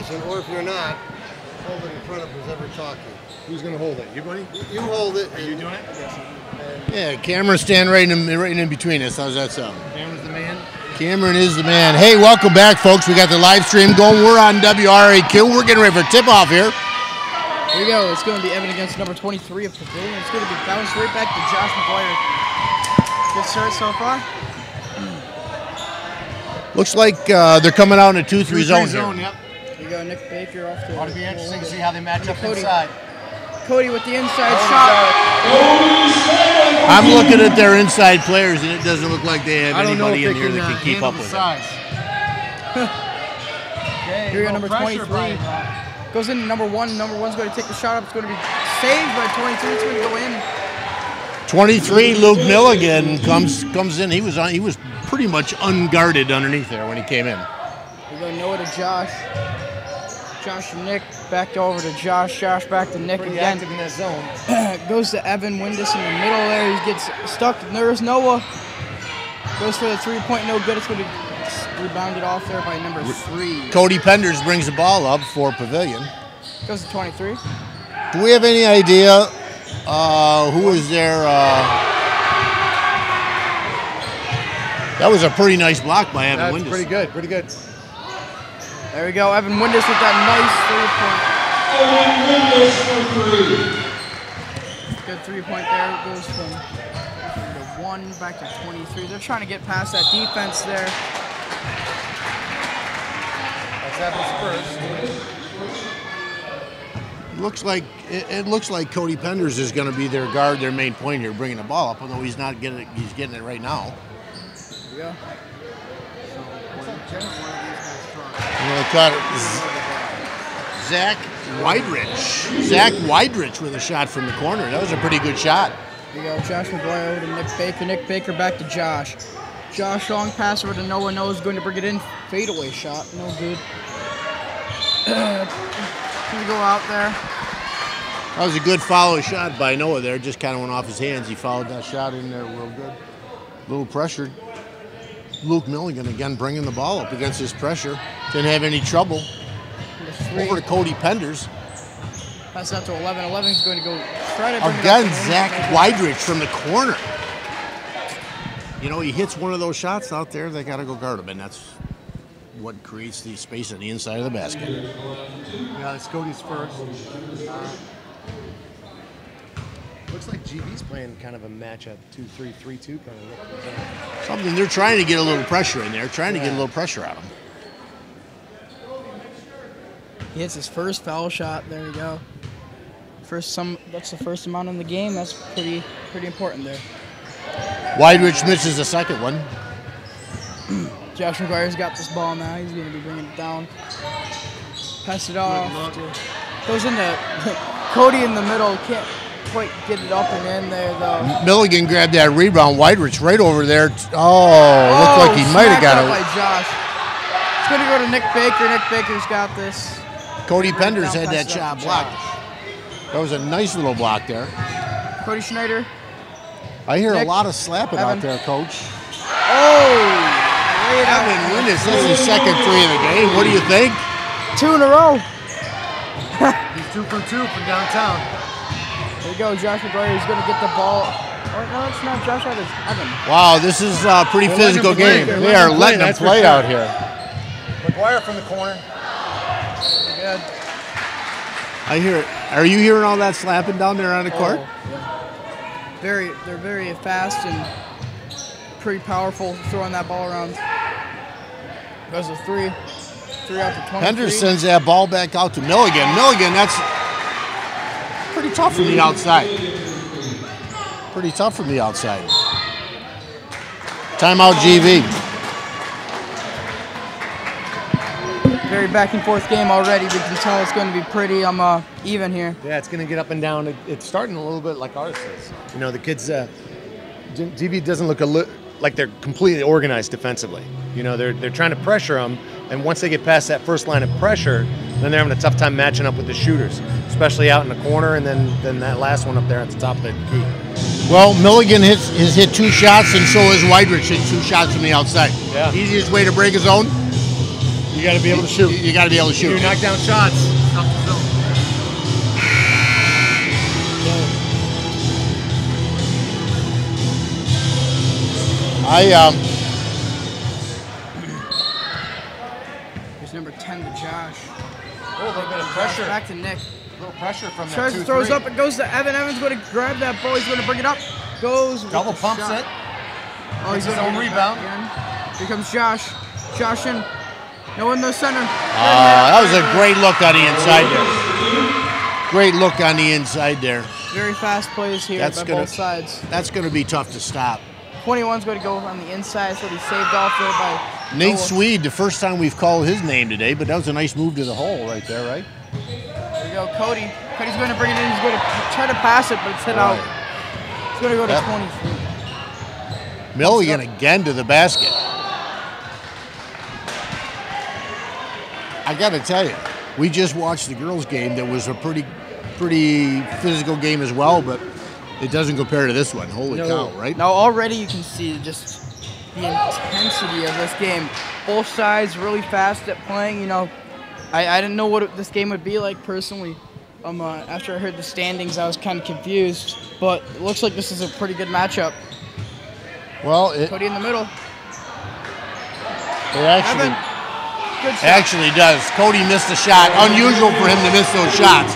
station, or if you're not, hold it in front of who's talking. Who's going to hold it? You, buddy? You hold it. Are you doing it? Yes. Yeah, Cameron stand right in between us. How's that sound? Cameron's the man. Cameron is the man. Hey, welcome back, folks. We got the live stream going. We're on WRAQ. We're getting ready for tip-off here. Here we go. It's going to be Evan against number 23 of Pavillion. It's going to be bounced right back to Josh McGuire. Good start so far. Looks like they're coming out in a 2-3 zone here. Yep. Here you go, Nick Baker off the... Ought to be interesting to see how they match up inside. Cody with the inside shot. I'm looking at their inside players, and it doesn't look like they have anybody in here that can keep up with size. Okay, here we go, number 23. Goes into number 1. Number 1's going to take the shot up. It's going to be saved by 22. It's going to go in. 23, Luke Milligan comes in. He was pretty much unguarded underneath there when he came in. We go Noah to Josh. Josh to Nick. Back over to Josh. Josh back to Nick Pretty again. active in that zone. Goes to Evan Windus in the middle there. He gets stuck. There's Noah. Goes for the three-point. No good. It's going to be rebounded off there by number 3. Cody Penders brings the ball up for Pavillion. Goes to 23. Do we have any idea who is there? That was a pretty nice block by Evan Windus. That's pretty good. Pretty good. There we go. Evan Windus with that nice 3-point. Good 3-point there. It goes from the 1 back to 23. They're trying to get past that defense there. That's Evan's first. It looks like Cody Penders is going to be their guard, their main point here, bringing the ball up. Although he's not getting it, he's getting it right now. Yeah. Zach Weidrich. Zach Weidrich with a shot from the corner. That was a pretty good shot. Here you go, Josh McGuire over to Nick Baker. Nick Baker back to Josh. Josh, long pass over to Noah. Noah's going to bring it in. Fadeaway shot. No good. Going to go out there. That was a good follow shot by Noah there. Just kind of went off his hands. He followed that shot in there real good. A little pressured. Luke Milligan again bringing the ball up against his pressure. Didn't have any trouble. Over to Cody Penders. Pass out to 11. 11's going to go try to bring again, it up Zach Weidrich from the corner. You know, he hits one of those shots out there, they got to go guard him, and that's what creates the space on the inside of the basket. Yeah, it's Cody's first. Looks like GB's playing kind of a matchup 2-3, 3-2 kind of. Something they're trying to get a little pressure in there, trying to get a little pressure out of him. He hits his first foul shot. There we go. That's the first amount in the game. That's pretty important there. Weidrich misses the second one. Josh McGuire's got this ball now. He's going to be bringing it down. Pass it off. Goes into Cody in the middle. Can't quite get it up and in there, though. Milligan grabbed that rebound. Weidrich right over there. Oh, looked like he might have got it. By Josh. It's going to go to Nick Baker. Nick Baker's got this. Cody Penders had that shot blocked. That was a nice little block there. Cody Schneider. I hear a lot of slapping out there, Coach. Oh! Evan Windus, that's his second 3 of the game. What do you think? 2 in a row. He's 2 from 2 from downtown. There you go, Josh McGuire. He's going to get the ball. Oh, no, it's not Josh. That is Evan. Wow, this is a pretty physical game. They are letting them play out here. McGuire from the corner. Good. I hear it. Are you hearing all that slapping down there on the court? Yeah. They're very fast and pretty powerful throwing that ball around. Goes to 3. 3 out to 23. Penders sends that ball back out to Milligan. Milligan, that's pretty tough from the outside. Pretty tough from the outside. Timeout, GV. Very back and forth game already. We can tell it's going to be pretty even here. Yeah, it's going to get up and down. It's starting a little bit like ours is. You know, the kids, GV doesn't look like they're completely organized defensively. You know, they're trying to pressure them, and once they get past that first line of pressure, then they're having a tough time matching up with the shooters, especially out in the corner, and then that last one up there at the top of the key. Well, Milligan has hit 2 shots, and so has Weidrich hit 2 shots from the outside. Yeah. Easiest way to break his own. You got to be able to shoot. You got to be able to shoot. You knock down shots. Tough to film. Here's number 10 to Josh. Oh, a little bit of pressure. Back to Nick. A little pressure from that Tries to throws up. It goes to Evan. Evan's going to grab that ball. He's going to bring it up. Goes. Double pumps shot. it. Oh, he's his going to own rebound. Here comes Josh. Josh in. No in the center. That was a great look on the inside there. Great look on the inside there. Very fast plays here by both sides. That's going to be tough to stop. 21's going to go on the inside, so he's saved off there by Nate Noah. Swede, the first time we've called his name today, but that was a nice move to the hole right there, right? There we go, Cody. Cody's going to bring it in. He's going to try to pass it, but it's hit out. It's going to go to 23. Milligan again to the basket. I got to tell you, we just watched the girls' game. That was a pretty physical game as well, but it doesn't compare to this one. Holy cow, right? Now already you can see just the intensity of this game. Both sides really fast at playing. You know, I didn't know what this game would be like personally. After I heard the standings, I was kind of confused, but it looks like this is a pretty good matchup. Well, Cody in the middle. It actually, Evan, good shot. actually does. Cody missed a shot. Unusual for him to miss those shots.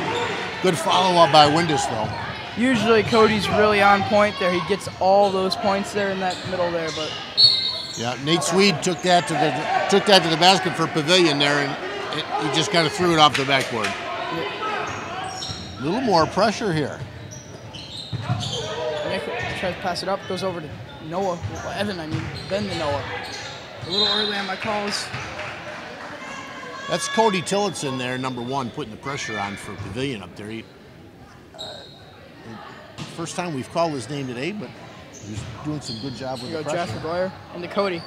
Good follow-up by Windus, though. Usually Cody's really on point there. He gets all those points there in that middle there, but yeah, Nate Swede took that to the basket for Pavillion there, and he just kind of threw it off the backboard. A little more pressure here. Nick tries to pass it up, goes over to Noah. Evan, then to Noah. A little early on my calls. That's Cody Tillotson there, number 1, putting the pressure on for Pavillion up there. First time we've called his name today, but he's doing some good job with the pressure. Josh McGuire into Cody.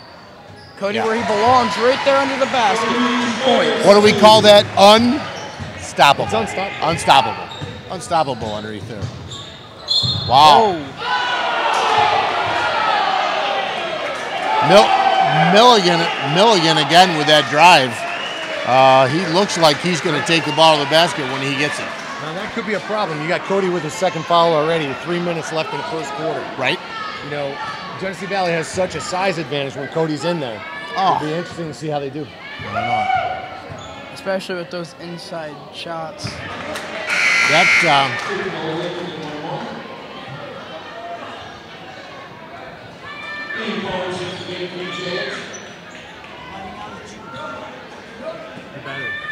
Cody where he belongs, right there under the basket. 2 points. What do we call that? Unstoppable. It's unstoppable. Unstoppable. Unstoppable underneath there. Wow. Oh. Milligan again with that drive. He looks like he's going to take the ball to the basket when he gets it. Now that could be a problem. You got Cody with his second foul already. 3 minutes left in the first quarter. Right. You know, Genesee Valley has such a size advantage when Cody's in there. It'll be interesting to see how they do. Especially with those inside shots.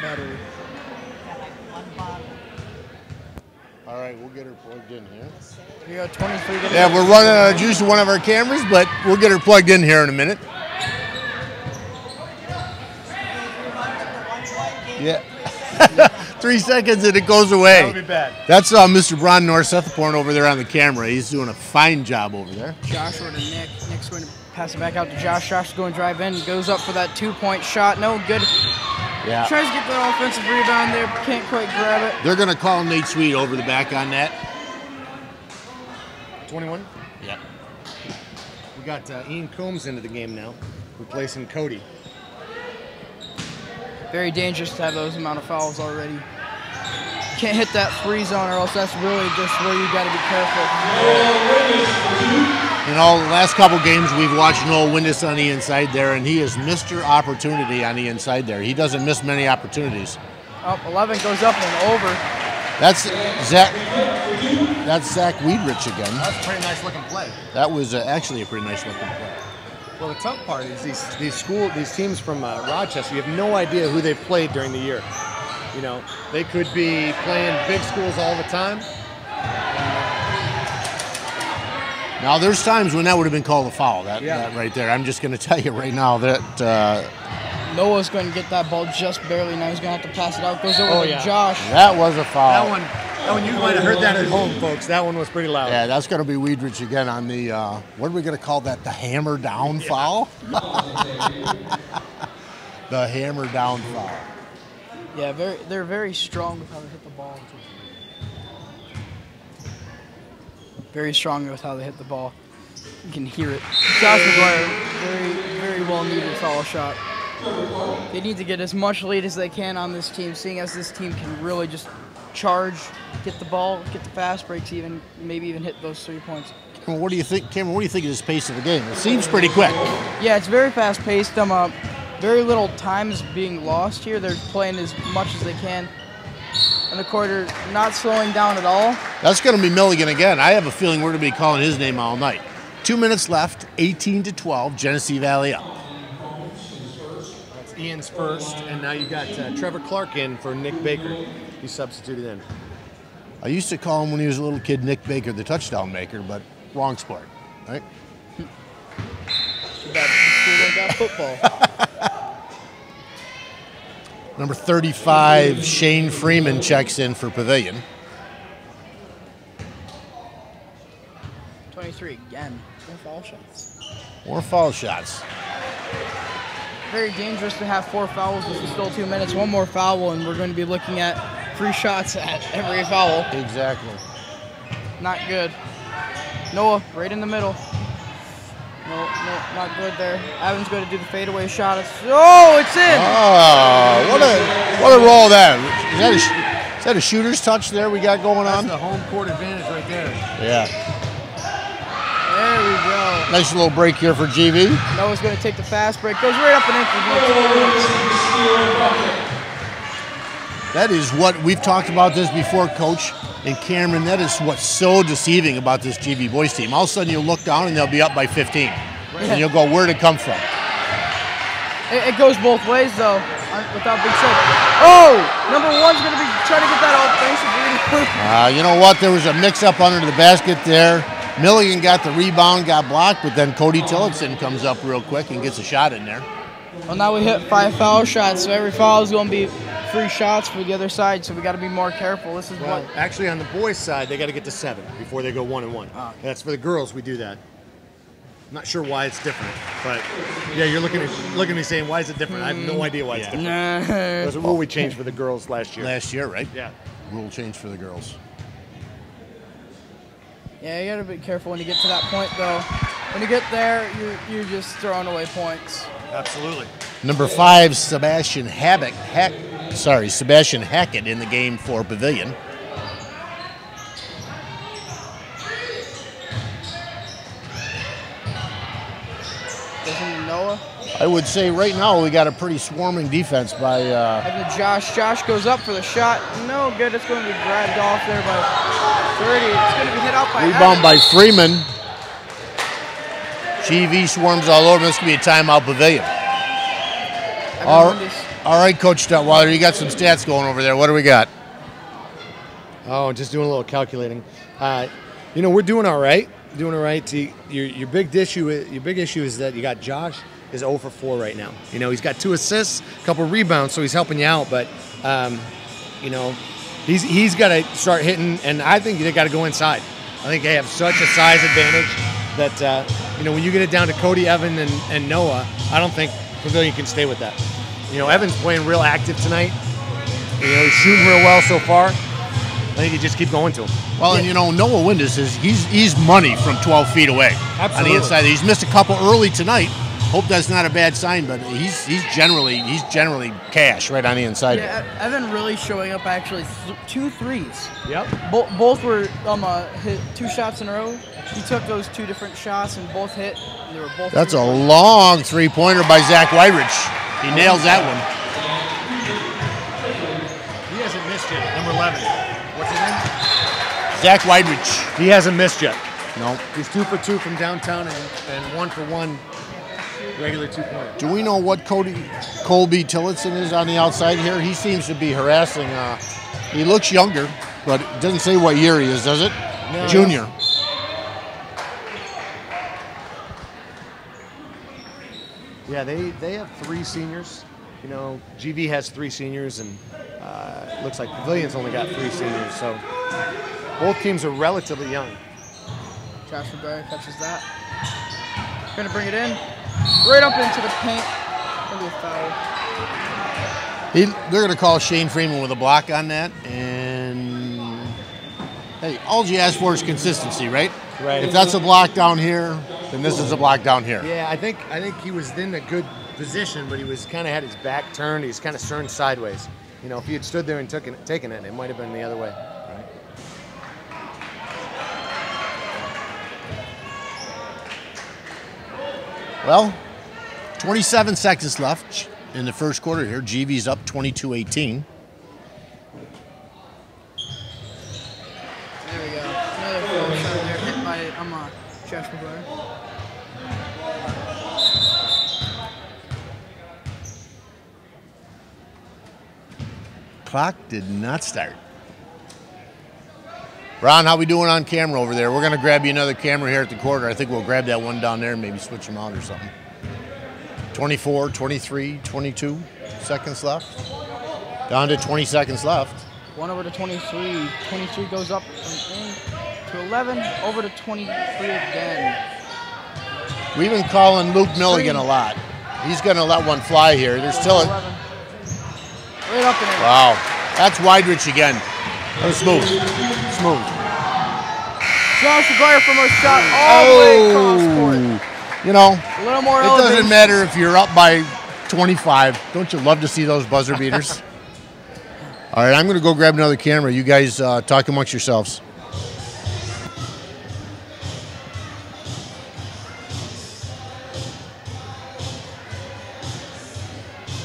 Battery. All right, we'll get her plugged in here. You got 23. Yeah, we're running out of juice in one of our cameras, but we'll get her plugged in here in a minute. Yeah. 3 seconds and it goes away. That would be bad. That's Mr. Bron Norsethaporn over there on the camera. He's doing a fine job over there. Josh over to Nick. Nick's going to pass it back out to Josh. Josh is going to drive in. Goes up for that 2-point shot. No good. Yeah. Tries to get that offensive rebound there. Can't quite grab it. They're going to call Nate Swede over the back on that. 21? Yeah. We got Ian Combs into the game now, replacing Cody. Very dangerous to have those amount of fouls already. Can't hit that free zone or else that's really just where you got to be careful. You know, the last couple games we've watched Noah Windus on the inside there, and he is Mr. Opportunity on the inside there. He doesn't miss many opportunities. Oh, 11 goes up and over. That's Zach Weidrich again. That's a pretty nice looking play. That was actually a pretty nice looking play. Well, the tough part is these teams from Rochester, you have no idea who they've played during the year. You know, they could be playing big schools all the time. Now, there's times when that would have been called a foul, that right there. I'm just going to tell you right now that... Noah's going to get that ball just barely. Now he's going to have to pass it out. Goes over to Josh. That was a foul. That one, you might have heard that at home, folks. That one was pretty loud. Yeah, that's going to be Weidrich again on the, what are we going to call that, the hammer down foul? The hammer down foul. Yeah, they're very strong with how they hit the ball. Very strong with how they hit the ball. You can hear it. Josh McGuire, very, very well needed foul shot. They need to get as much lead as they can on this team, seeing as this team can really just charge, get the ball, get the fast breaks, even maybe even hit those 3 points. Well, what do you think, Cameron? What do you think of this pace of the game? It seems pretty quick. Yeah, it's very fast-paced. Very little time is being lost here. They're playing as much as they can in the quarter, not slowing down at all. That's going to be Milligan again. I have a feeling we're going to be calling his name all night. 2 minutes left, 18-12, Genesee Valley up. That's Ian's first, and now you got Trevor Clark in for Nick Baker. He's substituted in. I used to call him when he was a little kid Nick Baker, the touchdown maker, but wrong sport, right? Too bad the school don't got football. Number 35, Shane Freeman checks in for Pavillion. 23 again. More foul shots. More foul shots. Very dangerous to have 4 fouls. This is still 2 minutes. One more foul, and we're going to be looking at 3 shots at every foul. Exactly. Not good. Noah, right in the middle. No, not good there. Evan's going to do the fadeaway shot. Oh, it's in! Oh, what a roll that. Is that a shooter's touch there we got going on? That's the home court advantage right there. Yeah. There we go. Nice little break here for GV. Noah's going to take the fast break. Goes right up and in for That is what we've talked about this before, Coach and Cameron. That is what's so deceiving about this GV boys team. All of a sudden, you'll look down and they'll be up by 15, and you'll go, "Where'd it come from?" It goes both ways, though. Without being said, oh, number 1's going to be trying to get that offensive. You know what? There was a mix-up under the basket there. Milligan got the rebound, got blocked, but then Cody Tillotson comes up real quick and gets a shot in there. Well, now we hit 5 foul shots, so every foul is going to be 3 shots for the other side, so we got to be more careful. This is what. Actually, on the boys' side, they got to get to 7 before they go 1-1. That's for the girls. We do that. I'm not sure why it's different, but yeah, you're looking at me saying, "Why is it different?" I have no idea why it's different. It was a rule we changed for the girls last year. Last year, right? Yeah. Rule change for the girls. Yeah, you got to be careful when you get to that point, though. When you get there, you're just throwing away points. Absolutely. Number 5, Sebastian Hackett in the game for Pavillion. Doesn't Noah? I would say right now we got a pretty swarming defense by. And then Josh goes up for the shot. No good. It's going to be grabbed off there by 30. It's going to be hit out by. Rebound by Freeman. GV swarms all over. This could be a timeout Pavillion. All right, Coach Stutwater, you got some stats going over there. What do we got? Oh, just doing a little calculating. We're doing all right. Doing all right. Your big issue is that you got Josh is 0 for 4 right now. He's got 2 assists, a couple rebounds, so he's helping you out. But he's got to start hitting, and I think they got to go inside. I think they have such a size advantage that when you get it down to Cody, Evan, and Noah, I don't think Pavillion can stay with that. Evan's playing real active tonight. He's shooting real well so far. I think you just keep going to him. Well, and Noah Windus he's money from 12 feet away. Absolutely. On the inside. He's missed a couple early tonight. Hope that's not a bad sign, but he's generally cash right on the inside. Yeah, Evan really showing up actually 2 threes. Yep. Both were hit 2 shots in a row. He took those 2 different shots and both hit. And they were both. That's a long 3-pointer by Zach Whiterich. He nails that one. He hasn't missed yet. Number 11. What's his name? Zach Whiterich. He hasn't missed yet. No. He's 2 for 2 from downtown and 1 for 1 regular 2-pointer. Do we know what Colby Tillotson is on the outside here? He seems to be harassing. He looks younger, but it doesn't say what year he is, does it? No. Junior. Yeah, they have 3 seniors. GV has 3 seniors, and it looks like Pavillion's only got 3 seniors. So both teams are relatively young. Josh Berry catches that. Going to bring it in. Right up into the paint. Going to be a foul. They're going to call Shane Freeman with a block on that. And, hey, all you ask for is consistency, right? Right. If that's a block down here, then this is a block down here. Yeah, I think he was in a good position, but he was kind of had his back turned. He was kind of turned sideways. You know, if he had stood there and taken it, it might have been the other way. Right? Well, 27 seconds left in the first quarter here. GV's up 22-18. There we go. Another foul shot there hit by Josh McGuire. Clock did not start. Ron, how we doing on camera over there? We're going to grab you another camera here at the quarter. I think we'll grab that one down there and maybe switch them out or something. 24, 23, 22 seconds left. Down to 20 seconds left. 1 over to 23. 23 goes up to 11. Over to 23 again. We've been calling Luke Milligan a lot. He's going to let one fly here. There's still a... 11. Right up in there. Wow. That's Weidrich again. That was smooth. Smooth. Josh McGuire from a shot all the way across court. You know, A little more it elevation. doesn't matter if you're up by 25. Don't you love to see those buzzer beaters? All right, I'm going to go grab another camera. You guys talk amongst yourselves.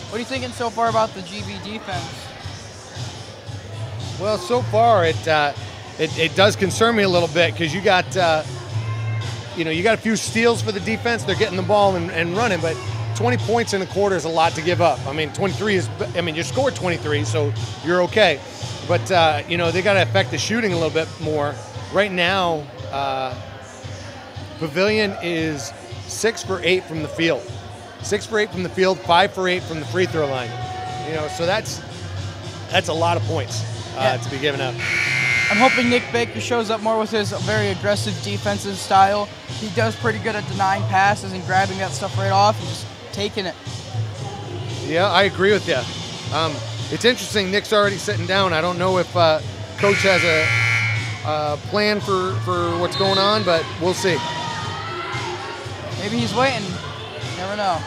What are you thinking so far about the GV defense? Well, so far it does concern me a little bit because you got you got a few steals for the defense. They're getting the ball and running, but 20 points in a quarter is a lot to give up. I mean, 23 is. I mean, you scored 23, so you're okay. But they got to affect the shooting a little bit more. Right now, Pavillion is 6 for 8 from the field. 6 for 8 from the field, 5 for 8 from the free throw line. So that's a lot of points to be given up. I'm hoping Nick Baker shows up more with his very aggressive defensive style. He does pretty good at denying passes and grabbing that stuff right off and just taking it. Yeah, I agree with you. It's interesting. Nick's already sitting down. I don't know if Coach has a plan for what's going on, but we'll see. Maybe he's waiting. You never know.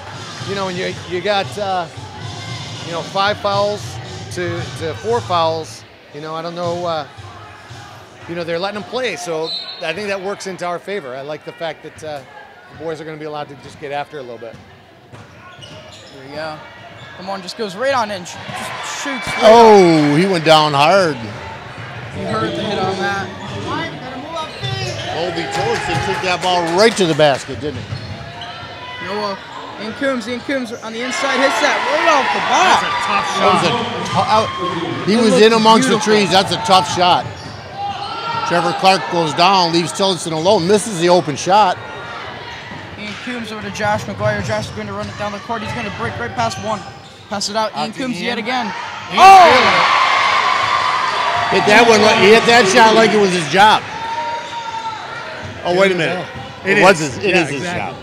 And you got 5 fouls to 4 fouls. I don't know. They're letting them play, so I think that works into our favor. I like the fact that the boys are going to be allowed to just get after it a little bit. Here we go. Come on, just goes right on in. Just shoots. Right Oh, he went down hard. You heard the hit on that. Obi Torsten took that ball right to the basket, didn't he? Ian Coombs on the inside hits that right off the bat. He was in amongst the trees. That's a tough shot. Trevor Clark goes down, leaves Tillotson alone, misses the open shot. Ian Coombs over to Josh McGuire. Josh is going to run it down the court. He's going to break right past one. Pass it out. Ian Coombs yet again. Hit that one. He hit that shot like it was his job. Oh, wait a minute. It is his job.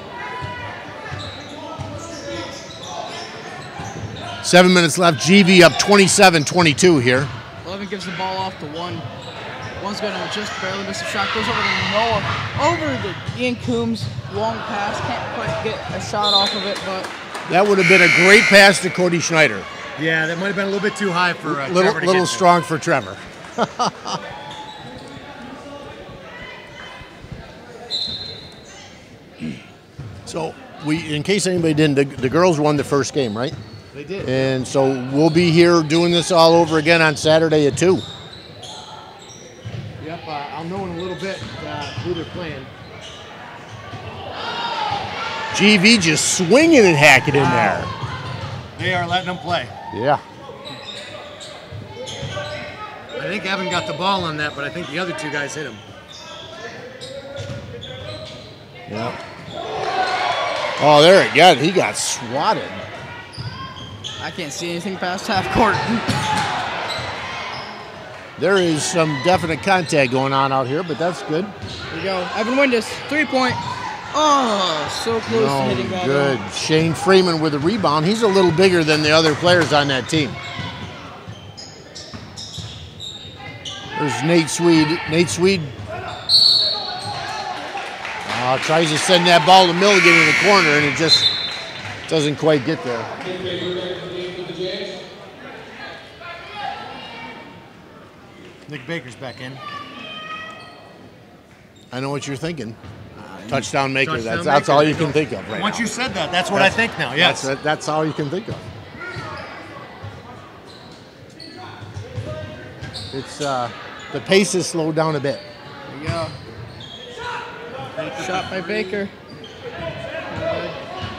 7 minutes left. GV up 27-22 here. 11 gives the ball off to 1. One's going to just barely miss a shot. Goes over to Noah. Over to Ian Coombs. Long pass. Can't quite get a shot off of it, but... That would have been a great pass to Cody Schneider. Yeah, that might have been a little bit too high for Trevor to little get strong for Trevor. So, in case anybody didn't, the girls won the first game, right? They did. And so we'll be here doing this all over again on Saturday at 2. Yep, I'll know in a little bit who they're playing. GV just swinging and hacking in there. They are letting them play. Yeah. I think Evan got the ball on that, but I think the other 2 guys hit him. Yeah. Oh, there again. He got swatted. I can't see anything past half court. There is some definite contact going on out here, but that's good. Here we go. Evan Windus, 3-point. Oh, so close to hitting that. Good. Shane Freeman with a rebound. He's a little bigger than the other players on that team. There's Nate Swede. Nate Swede tries to send that ball to Milligan in the corner, and it just Doesn't quite get there. Nick Baker's back in. I know what you're thinking. Touchdown maker. Touchdown That's maker. all you can think of right Once now. you said that, that's what I think now. Yes. That's all you can think of. It's the pace is slowed down a bit. There you go. Shot by Baker.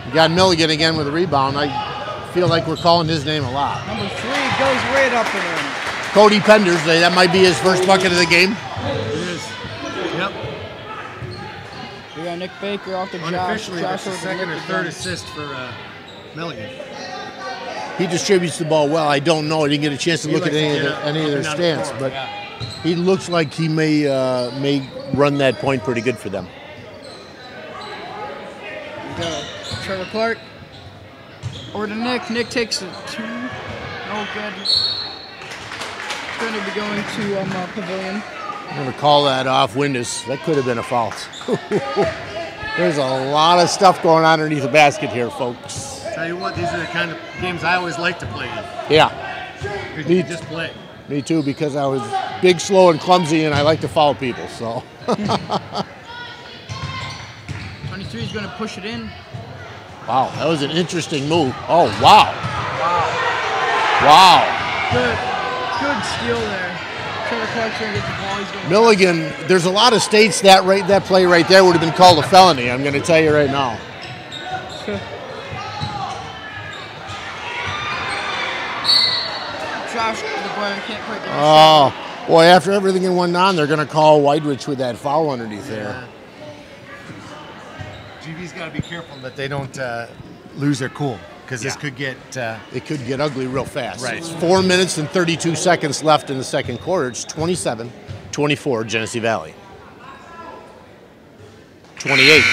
You got Milligan again with a rebound. I feel like we're calling his name a lot. Number 3 goes right up and in. Cody Penders, that might be his first bucket of the game. It is. Yep. We got Nick Baker off the Josh. Unofficially, that's the over to second Nick or third again. assist for Milligan. He distributes the ball well. I don't know. I didn't get a chance to look at any of their up and down the stance, floor, but yeah. he looks like he may run that point pretty good for them. We got Trevor Clark. Over to Nick. Nick takes a 2. No good. Going to be going to Pavillion. I'm going to call that off Windus. That could have been a foul. There's a lot of stuff going on underneath the basket here, folks. Tell you what, these are the kind of games I always like to play in. Yeah, Because you just play. me too, because I was big, slow, and clumsy, and I like to foul people, so. 23 is going to push it in. Wow, that was an interesting move. Oh, wow. Wow. Good steal there. Trevor Clark's going to get the ball. He's going Milligan, there's a lot of states that play right there would have been called a felony, I'm going to tell you right now. Josh, the boy can't quite get it. Oh, boy, after everything that went on, they're going to call Weidrich with that foul underneath there. GV's got to be careful that they don't lose their cool, because this could get... It could get ugly real fast. Right. It's 4 minutes and 32 seconds left in the second quarter. It's 27-24 Genesee Valley. 28.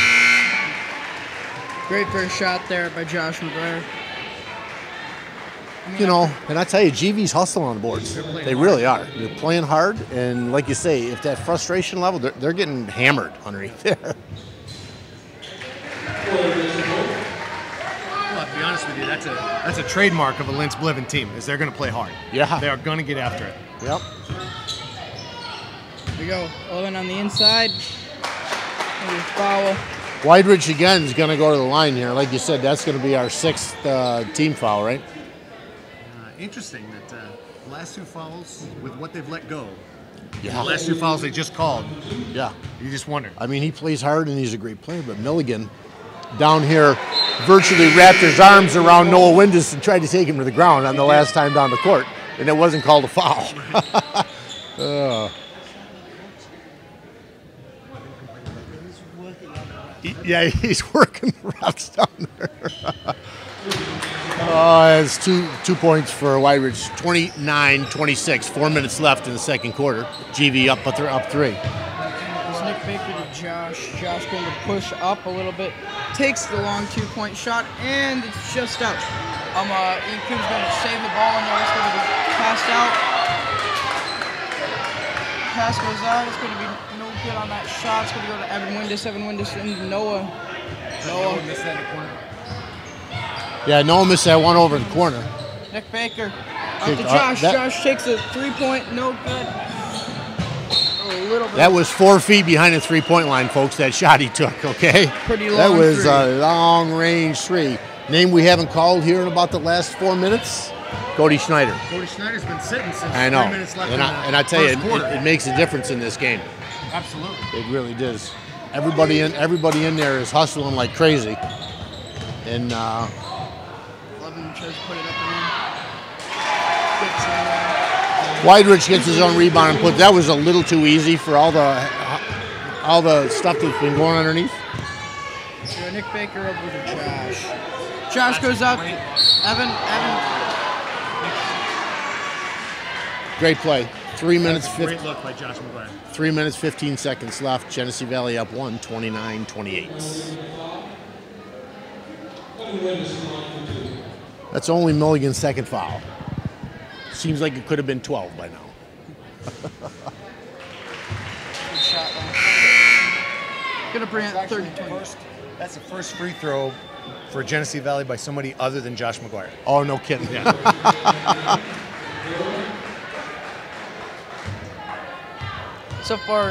Great first shot there by Josh McGuire. You know, and I tell you, GV's hustling on the boards. They really are. They're playing hard, and like you say, if that frustration level, they're getting hammered underneath there. Well, to be honest with you, that's a trademark of a Linz Bliven team, is they're going to play hard. Yeah. They are going to get after it. Yep. Here we go. 11 on the inside. Maybe foul. Weidrich again is going to go to the line here. Like you said, that's going to be our 6th team foul, right? Interesting that the last 2 fouls, with what they've let go, Yeah. the last 2 fouls they just called, Yeah. you just wonder. I mean, he plays hard and he's a great player, but Milligan down here virtually wrapped his arms around Noah Windus and tried to take him to the ground on the last time down the court, and it wasn't called a foul. Yeah, he's working the refs down there. It's two points for Weidrich. 29-26. 4 minutes left in the second quarter. GV up 3. It's Nick Baker to Josh. Josh going to push up a little bit. Takes the long 2-point shot, and it's just out. Ian Coombs going to save the ball in there. It's going to be passed out. Pass goes out. It's going to be no good on that shot. It's going to go to Evan Windus. Evan Windus into Noah. Noah missed that in the corner. Yeah, Noah missed that one over in the corner. Nick Baker up to Josh. Josh takes a 3-point, no good. A little bit. That was 4 feet behind the 3-point line, folks. That shot he took. Okay, Pretty long. That was three. a long-range 3. Name we haven't called here in about the last 4 minutes. Cody Schneider. Cody Schneider's been sitting since I know, 3 minutes left and in I tell you, first quarter. it makes a difference in this game. Absolutely. It really does. Everybody in there is hustling like crazy, and 11 tries to put it up and in. Gets in there. Weidrich gets his own rebound and put. That was a little too easy for all the stuff that's been going underneath. So Nick Baker over to Josh. Josh goes up. Evan. Great play. 3 minutes. Great look by Josh McGuire. 3 minutes 15 seconds left. Genesee Valley up 29-28. That's only Milligan's second foul. Seems like it could have been 12 by now. Good shot, though. Gonna bring it 30-20. That's the first free throw for Genesee Valley by somebody other than Josh McGuire. Oh, no kidding. Yeah. So far,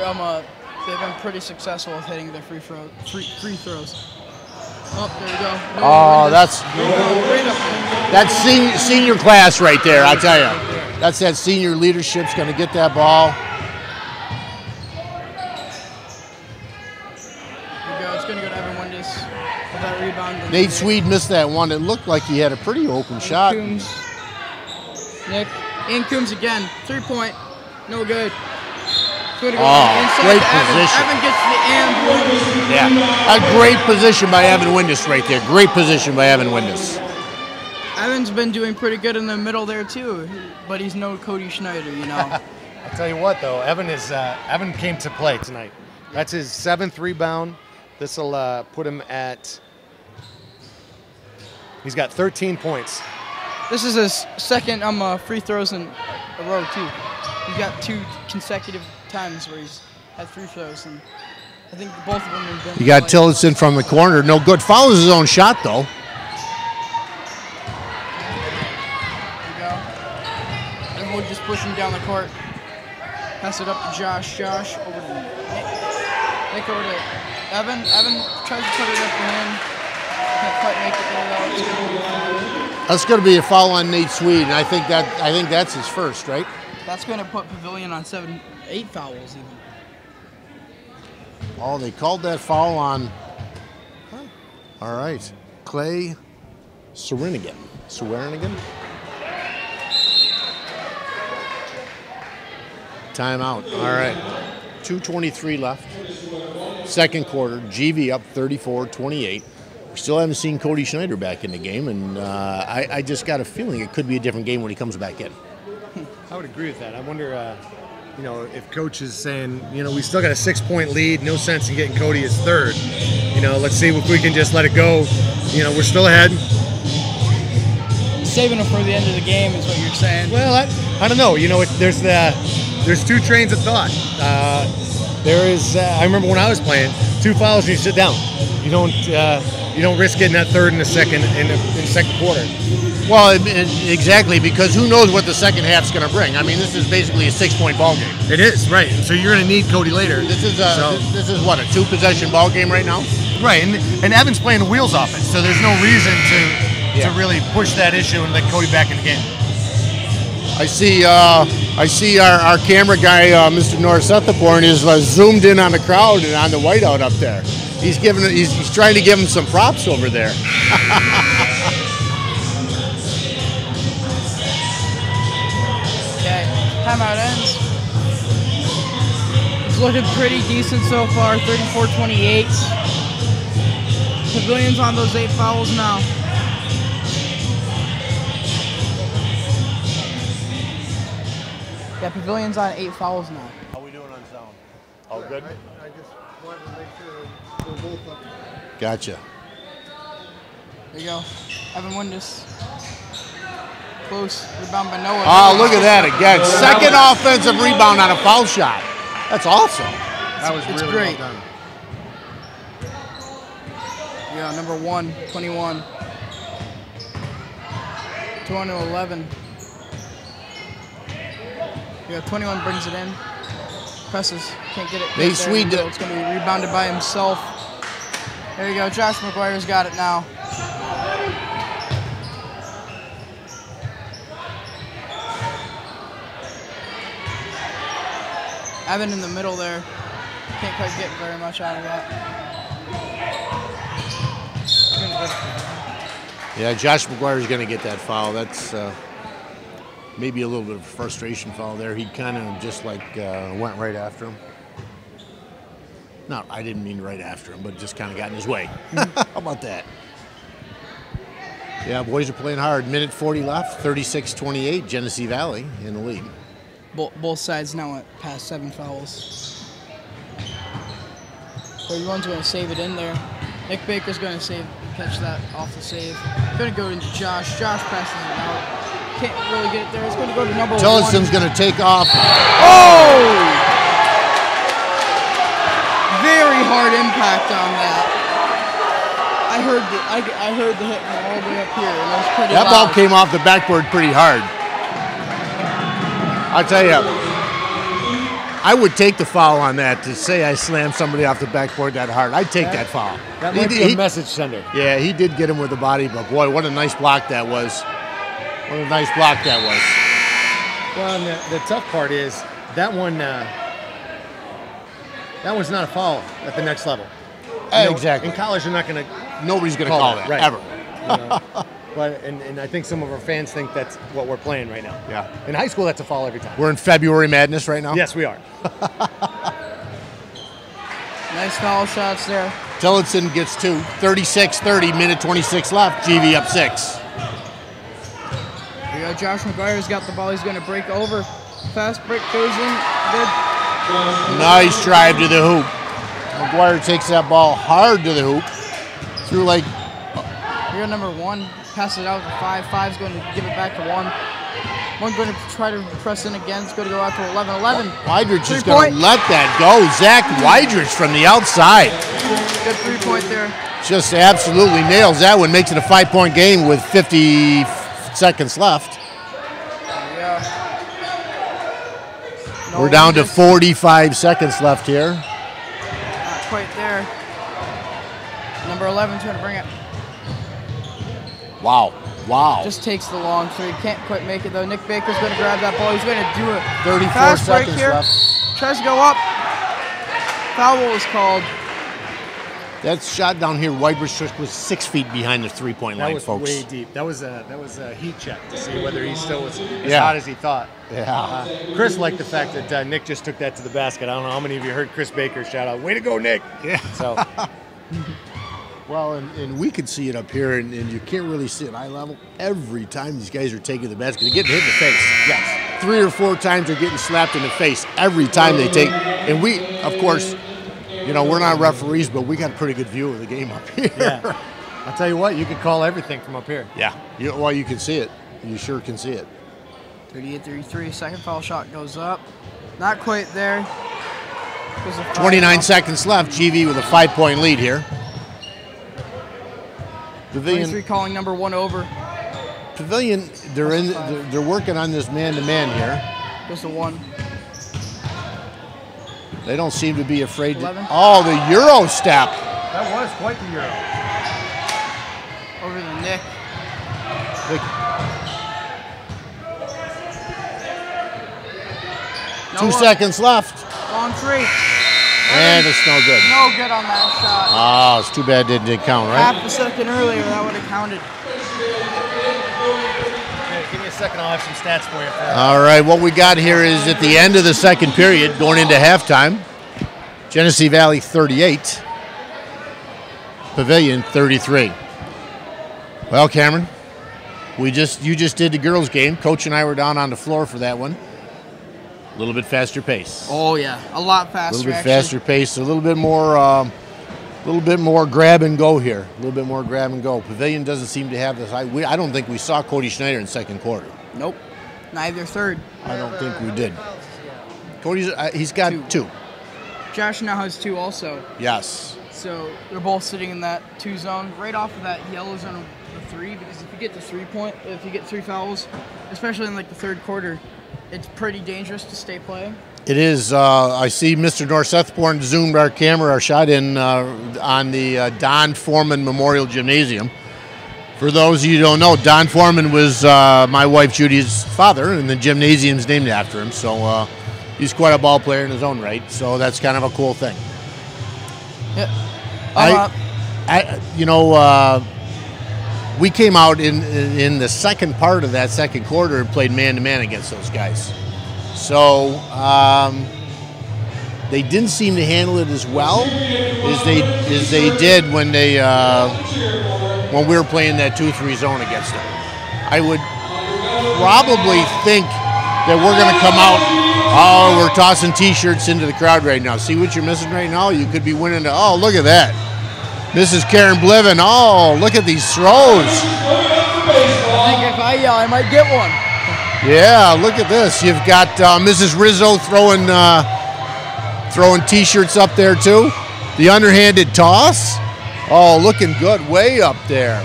they've been pretty successful with hitting their free throws. Oh, there we go. No Oh, Windus. that's senior class right there, I tell you. That's that senior leadership's going to get that ball. There we go. It's going to go to Evan Windus with that rebound. Nate Swede missed that one. It looked like he had a pretty open shot. Coombs. Nick. And Coombs again. 3-point. No good. Good great position. Evan gets the and one. Yeah, a great position by Evan Windus right there. Great position by Evan Windus. Evan's been doing pretty good in the middle there too, but he's no Cody Schneider, you know. I'll tell you what, though, Evan came to play tonight. That's his 7th rebound. This will put him at. He's got 13 points. This is his second free throws in a row too. He's got 2 consecutive times where he's had free throws, and I think both of them have been. You got Tillotson from the corner. No good. Follows his own shot though. Wood just pushing down the court. Pass it up to Josh. Josh over to Nick. Nick over to Evan. Evan tries to put it up for him. Can't quite make it there though. That's going to be a foul on Nate Swede, and I think that's his first, right? That's going to put Pavillion on 8 fouls even. Oh, they called that foul on. All right, Clay Swearnigan. Timeout. All right. 2:23 left. Second quarter. GV up 34-28. We still haven't seen Cody Schneider back in the game, and I just got a feeling it could be a different game when he comes back in. I would agree with that. I wonder, if coach is saying, we still got a 6-point lead, no sense in getting Cody as third. Let's see if we can just let it go. We're still ahead. Saving him for the end of the game is what you're saying. Well, I don't know. There's 2 trains of thought. There is. I remember when I was playing, 2 fouls and you sit down. You don't risk getting that third in the second quarter. Well, exactly, because who knows what the second half's going to bring. I mean, this is basically a 6-point ball game. It is, right. So you're going to need Cody later. This is what, a 2-possession ball game right now? Right, and Evan's playing the wheels off it, so there's no reason to really push that issue and let Cody back in the game. I see our camera guy, Mr. Norris Sethaporn, is zoomed in on the crowd and on the whiteout up there. He's trying to give him some props over there. Okay, timeout ends. It's looking pretty decent so far, 34-28. Pavillion's on those 8 fouls now. Yeah, Pavillion's on 8 fouls now. How are we doing on sound? All good? I just wanted to make sure we're both up. Gotcha. There you go. Evan Windus. Close. Rebound by Noah. Oh, look at that again. Second offensive rebound on a foul shot. That's awesome. That was It's really great. well done. Yeah, number 1, 21. 211. Yeah, 21 brings it in. Presses. Can't get it. Nate Swede. It's going to be rebounded by himself. There you go. Josh McGuire's got it now. Evan in the middle there. Can't quite get very much out of that. Yeah, Josh McGuire's going to get that foul. That's maybe a little bit of a frustration foul there. He kind of just went right after him. No, I didn't mean right after him, but just kind of got in his way. How about that? Yeah, boys are playing hard. Minute 40 left, 36-28, Genesee Valley in the lead. Both sides now at past 7 fouls. 31's going to save it in there. Nick Baker's going to catch that off the save. Going to go into Josh. Josh passes it out. Can't really get it there. It's going to go to number 1. Tillison's going to take off. Oh! Very hard impact on that. I I heard the hit from all the way up here, and it was pretty That loud. ball came off the backboard pretty hard. I'll tell you, I would take the foul on that. To say I slammed somebody off the backboard that hard, I'd take that foul. That might be a message sender. Yeah, he did get him with the body, but boy, what a nice block that was. What a nice block that was. Well, and the tough part is that one. That one's not a foul at the next level. Exactly. In college, you're not going to. Nobody's going to call that, right. ever. You know? But and I think some of our fans think that's what we're playing right now. Yeah. In high school, that's a foul every time. We're in February Madness right now? Yes, we are. Nice foul shots there. Tillotson gets 2. 36-30, minute 26 left. GV up 6. Here we go. Josh McGuire's got the ball. He's going to break over. Fast break goes in. Good. Nice drive to the hoop. McGuire takes that ball hard to the hoop. Through like. Here, number 1. Pass it out to 5. 5's going to give it back to 1. 1 going to try to press in again. It's going to go out to 11. 11. Wydrich is going to let that go. Zach Wydrich from the outside. Good 3-point there. Just absolutely nails that one. Makes it a 5-point game with 50 seconds left. Yeah. No We're down to miss. 45 seconds left here. Not quite there. Number 11 trying to bring it. Wow. Wow. Just takes the long three. Can't quite make it though. Nick Baker's going to grab that ball. He's going to do it. 34 Fast break seconds here. left. Tries to go up. Foul is called. That shot down here, Wydrich was 6 feet behind the 3-point That line, was folks. way deep. That was a heat check to see whether he still was as Yeah. hot as he thought. Yeah. Chris liked the fact that Nick just took that to the basket. I don't know how many of you heard Chris Baker shout out, "Way to go, Nick!" Yeah. So Well, and we can see it up here, and you can't really see it eye level. Every time these guys are taking the basket, they're getting hit in the face. yes, 3 or 4 times they're getting slapped in the face every time they take. And we, of course, we're not referees, but we got a pretty good view of the game up here. yeah. I'll tell you what, you could call everything from up here. Yeah. You can see it. You sure can see it. 38-33. Second foul shot goes up. Not quite there. 29 seconds left. GV with a 5-point lead here. Pavillion. 23 calling number 1 over. Pavillion. They're working on this man-to-man here. Just a 1. They don't seem to be afraid. 11. Oh, the Euro step. That was quite the Euro. Over to Nick. Two seconds left. Long three. And it's no good. No good on that shot. Oh, it's too bad it didn't count, right? Half a second earlier, that would have counted. Okay, give me a second, I'll have some stats for you. All right, what we got here is at the end of the second period, going into halftime, Genesee Valley 38, Pavillion 33. Well, Cameron, you just did the girls' game. Coach and I were down on the floor for that one. A little bit faster pace. Oh yeah, a lot faster. A little bit actually. faster pace. A little bit more grab and go here. A little bit more grab and go. Pavillion doesn't seem to have this. I don't think we saw Cody Schneider in second quarter. Nope. Neither third. I don't think we did. Cody's he's got 2. Josh now has 2 also. Yes. So they're both sitting in that 2 zone, right off of that yellow zone of the 3. Because if you get the 3-point, if you get 3 fouls, especially in like the third quarter, it's pretty dangerous to stay playing. It is. I see Mr. Northborn zoomed our camera, our shot in on the Don Foreman Memorial Gymnasium. For those of you who don't know, Don Foreman was my wife Judy's father, and the gymnasium's named after him. So he's quite a ball player in his own right. So that's kind of a cool thing. Yep. We came out in the second part of that second quarter and played man-to-man against those guys. So they didn't seem to handle it as well as they did when we were playing that 2-3 zone against them. I would probably think that we're going to come out, we're tossing T-shirts into the crowd right now. See what you're missing right now? You could be winning. Look at that. Mrs. Karen Bliven, look at these throws. I think if I yell, I might get one. Yeah, look at this. You've got Mrs. Rizzo throwing T-shirts up there too. The underhanded toss. Oh, looking good, way up there.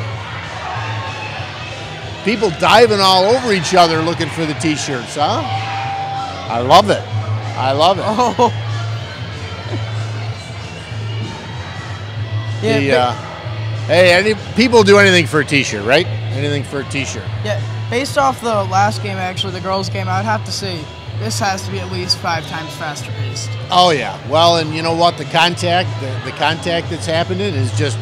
People diving all over each other looking for the T-shirts, huh? I love it. I love it. Oh. Yeah. Hey, people do anything for a T-shirt, right? Anything for a T-shirt. Yeah. Based off the last game, actually, the girls' game, I'd have to say this has to be at least 5 times faster paced. Oh yeah. Well, and you know what? The contact that's happening is just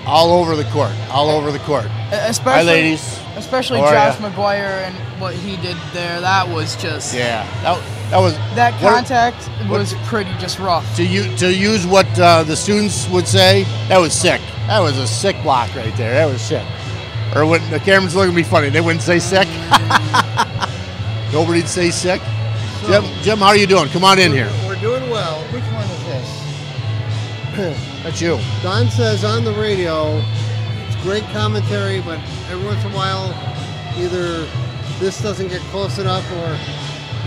all over the court. All over the court. Especially, hi, ladies. Especially How are Josh ya? McGuire and what he did there. That was just that contact was pretty just rough. To use what the students would say, that was sick. That was a sick block right there. That was sick. Or when the camera's looking at me funny, they wouldn't say sick. Nobody'd say sick. So, Jim, how are you doing? Come on in here. We're doing well. Which one is this? That's you. Don says on the radio, it's great commentary, but every once in a while, either this doesn't get close enough or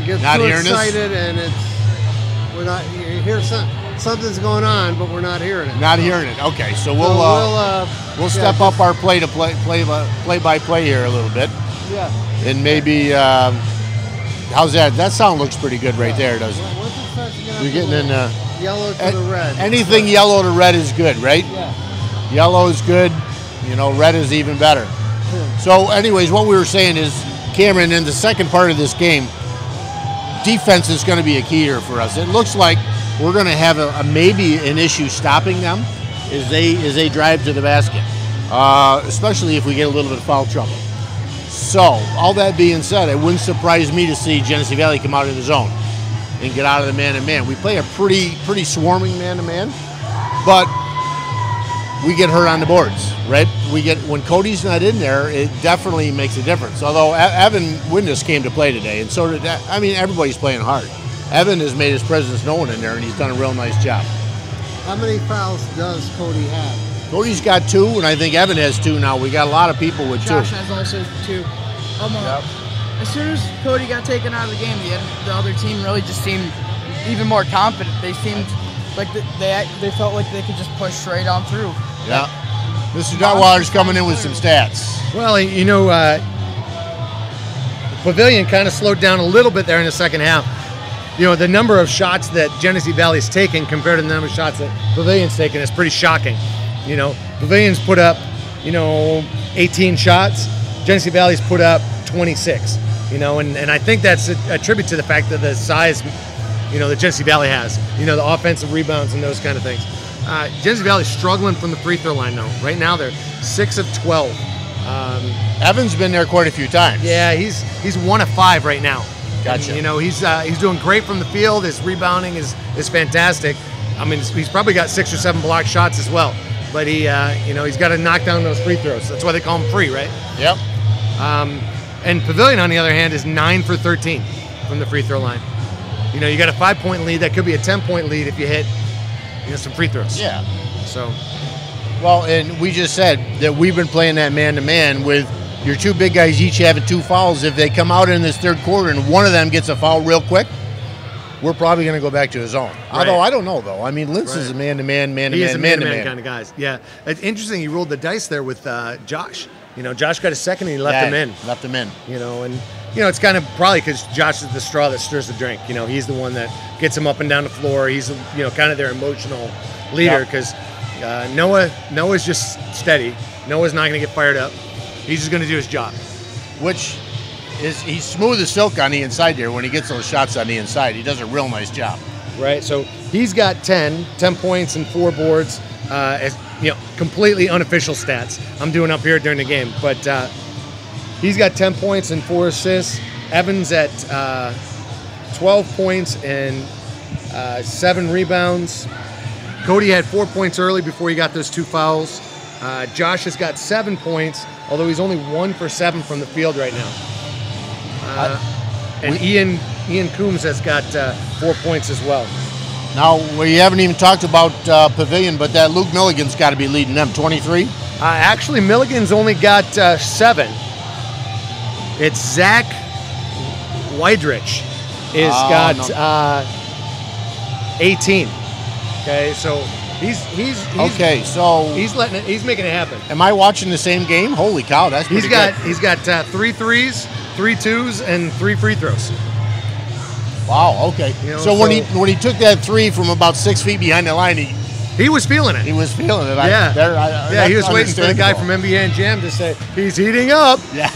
you get Not too hearing us? excited and we're not, you hear something's going on, but we're not hearing it. Not hearing it. Okay, so we'll step up our play by play here a little bit. Yeah. And maybe, how's that? That sound looks pretty good right there, doesn't it? Once it starts to get up You're getting in yellow to the red. anything yellow to red is good, right? Yeah. Yellow is good. Red is even better. So, anyways, what we were saying is, Cameron, in the second part of this game, defense is going to be a key here for us. It looks like we're going to have maybe an issue stopping them as they drive to the basket, especially if we get a little bit of foul trouble. So, all that being said, it wouldn't surprise me to see Genesee Valley come out of the zone and get out of the man-to-man. We play a pretty swarming man-to-man, but we get hurt on the boards, right? When Cody's not in there, it definitely makes a difference. Although Evan Windus came to play today, and so did everybody's playing hard. Evan has made his presence known in there, and he's done a real nice job. How many fouls does Cody have? Cody's got 2, and I think Evan has 2 now. We got a lot of people with 2. Josh has also 2. As soon as Cody got taken out of the game, the other team really just seemed even more confident. They seemed like they felt like they could just push straight on through. Yeah. Mr. Dotwaller's coming in with some stats. Well, Pavillion kind of slowed down a little bit there in the second half. The number of shots that Genesee Valley's taken compared to the number of shots that Pavillion's taken is pretty shocking. Pavillion's put up, 18 shots. Genesee Valley's put up 26. And I think that's a tribute to the fact that the size, that Genesee Valley has. The offensive rebounds and those kind of things. Genesee Valley's struggling from the free throw line though. Right now they're 6 of 12. Evan's been there quite a few times. Yeah, he's 1 of 5 right now. Gotcha. And, he's doing great from the field. His rebounding is fantastic. He's probably got 6 or 7 blocked shots as well. But he's got to knock down those free throws. That's why they call him free, right? Yep. And Pavillion, on the other hand, is 9 for 13 from the free throw line. You got a 5-point lead. That could be a 10-point lead if you hit, some free throws. Yeah. So. Well, and we just said that we've been playing that man-to-man with your 2 big guys each having 2 fouls. If they come out in this third quarter and one of them gets a foul real quick, we're probably going to go back to his zone. Right. Although I don't know, though. Lintz is a man-to-man. He is a man-to-man kind of guys. Yeah. It's interesting. He rolled the dice there with Josh. Josh got a second and he left him in. Left him in. And it's kind of probably because Josh is the straw that stirs the drink. He's the one that gets him up and down the floor. He's kind of their emotional leader because Noah's just steady. Noah's not going to get fired up. He's just going to do his job. Which is, he's smooth as silk on the inside there when he gets those shots on the inside. He does a real nice job. Right. So he's got 10 points and 4 boards. Completely unofficial stats I'm doing up here during the game. But he's got 10 points and 4 assists. Evans at 12 points and 7 rebounds. Cody had 4 points early before he got those 2 fouls. Josh has got 7 points, although he's only 1 for 7 from the field right now. And Ian Coombs has got 4 points as well. Now, we haven't even talked about Pavillion, but that Luke Milligan's got to be leading them. 23? Actually, Milligan's only got 7. It's Zach Weidrich has got 18. Okay, so Okay, so he's making it happen. am I watching the same game? Holy cow, that's pretty good. He's got 3 threes, 3 twos, and 3 free throws. Wow. Okay. So when he took that 3 from about 6 feet behind the line, he was feeling it. He was feeling it. He was waiting for the guy from NBA and Jam to say he's heating up. Yeah.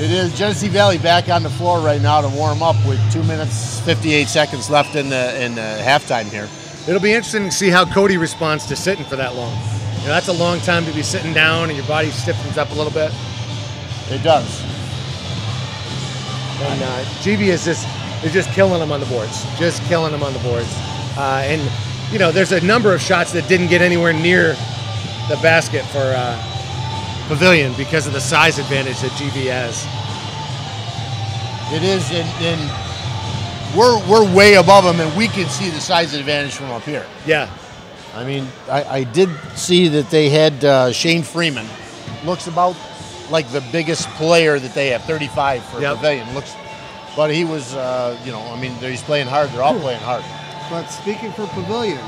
It is Genesee Valley back on the floor right now to warm up with 2 minutes 58 seconds left in the halftime here. It'll be interesting to see how Cody responds to sitting for that long. That's a long time to be sitting down and your body stiffens up a little bit. It does. And GB is just killing them on the boards. Just killing them on the boards. And there's a number of shots that didn't get anywhere near the basket for Pavillion because of the size advantage that GB has. It is, and we're way above them, and we can see the size advantage from up here. Yeah. I mean, I did see that they had Shane Freeman. Looks about like the biggest player that they have, 35 for Pavillion. But he was, he's playing hard. They're all playing hard. But speaking for Pavillion,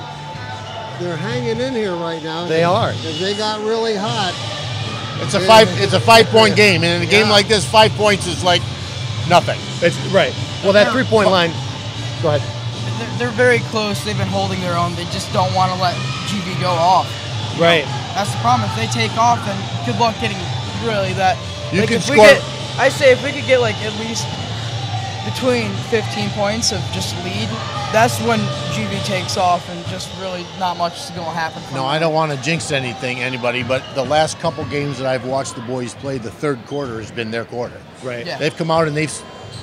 they're hanging in here right now. They are. If they got really hot. It's a 5-point game, and in a game like this, 5 points is like nothing. It's right. Well, that 3-point line. Go ahead. They're very close. They've been holding their own. They just don't want to let GB go off. Right. That's the problem. If they take off, then good luck getting really that. You can score. I say if we could get like at least between 15 points of just lead, that's when GB takes off and just really not much is going to happen. No, I don't want to jinx anybody, but the last couple games that I've watched the boys play, the third quarter has been their quarter. Right. Yeah. They've come out and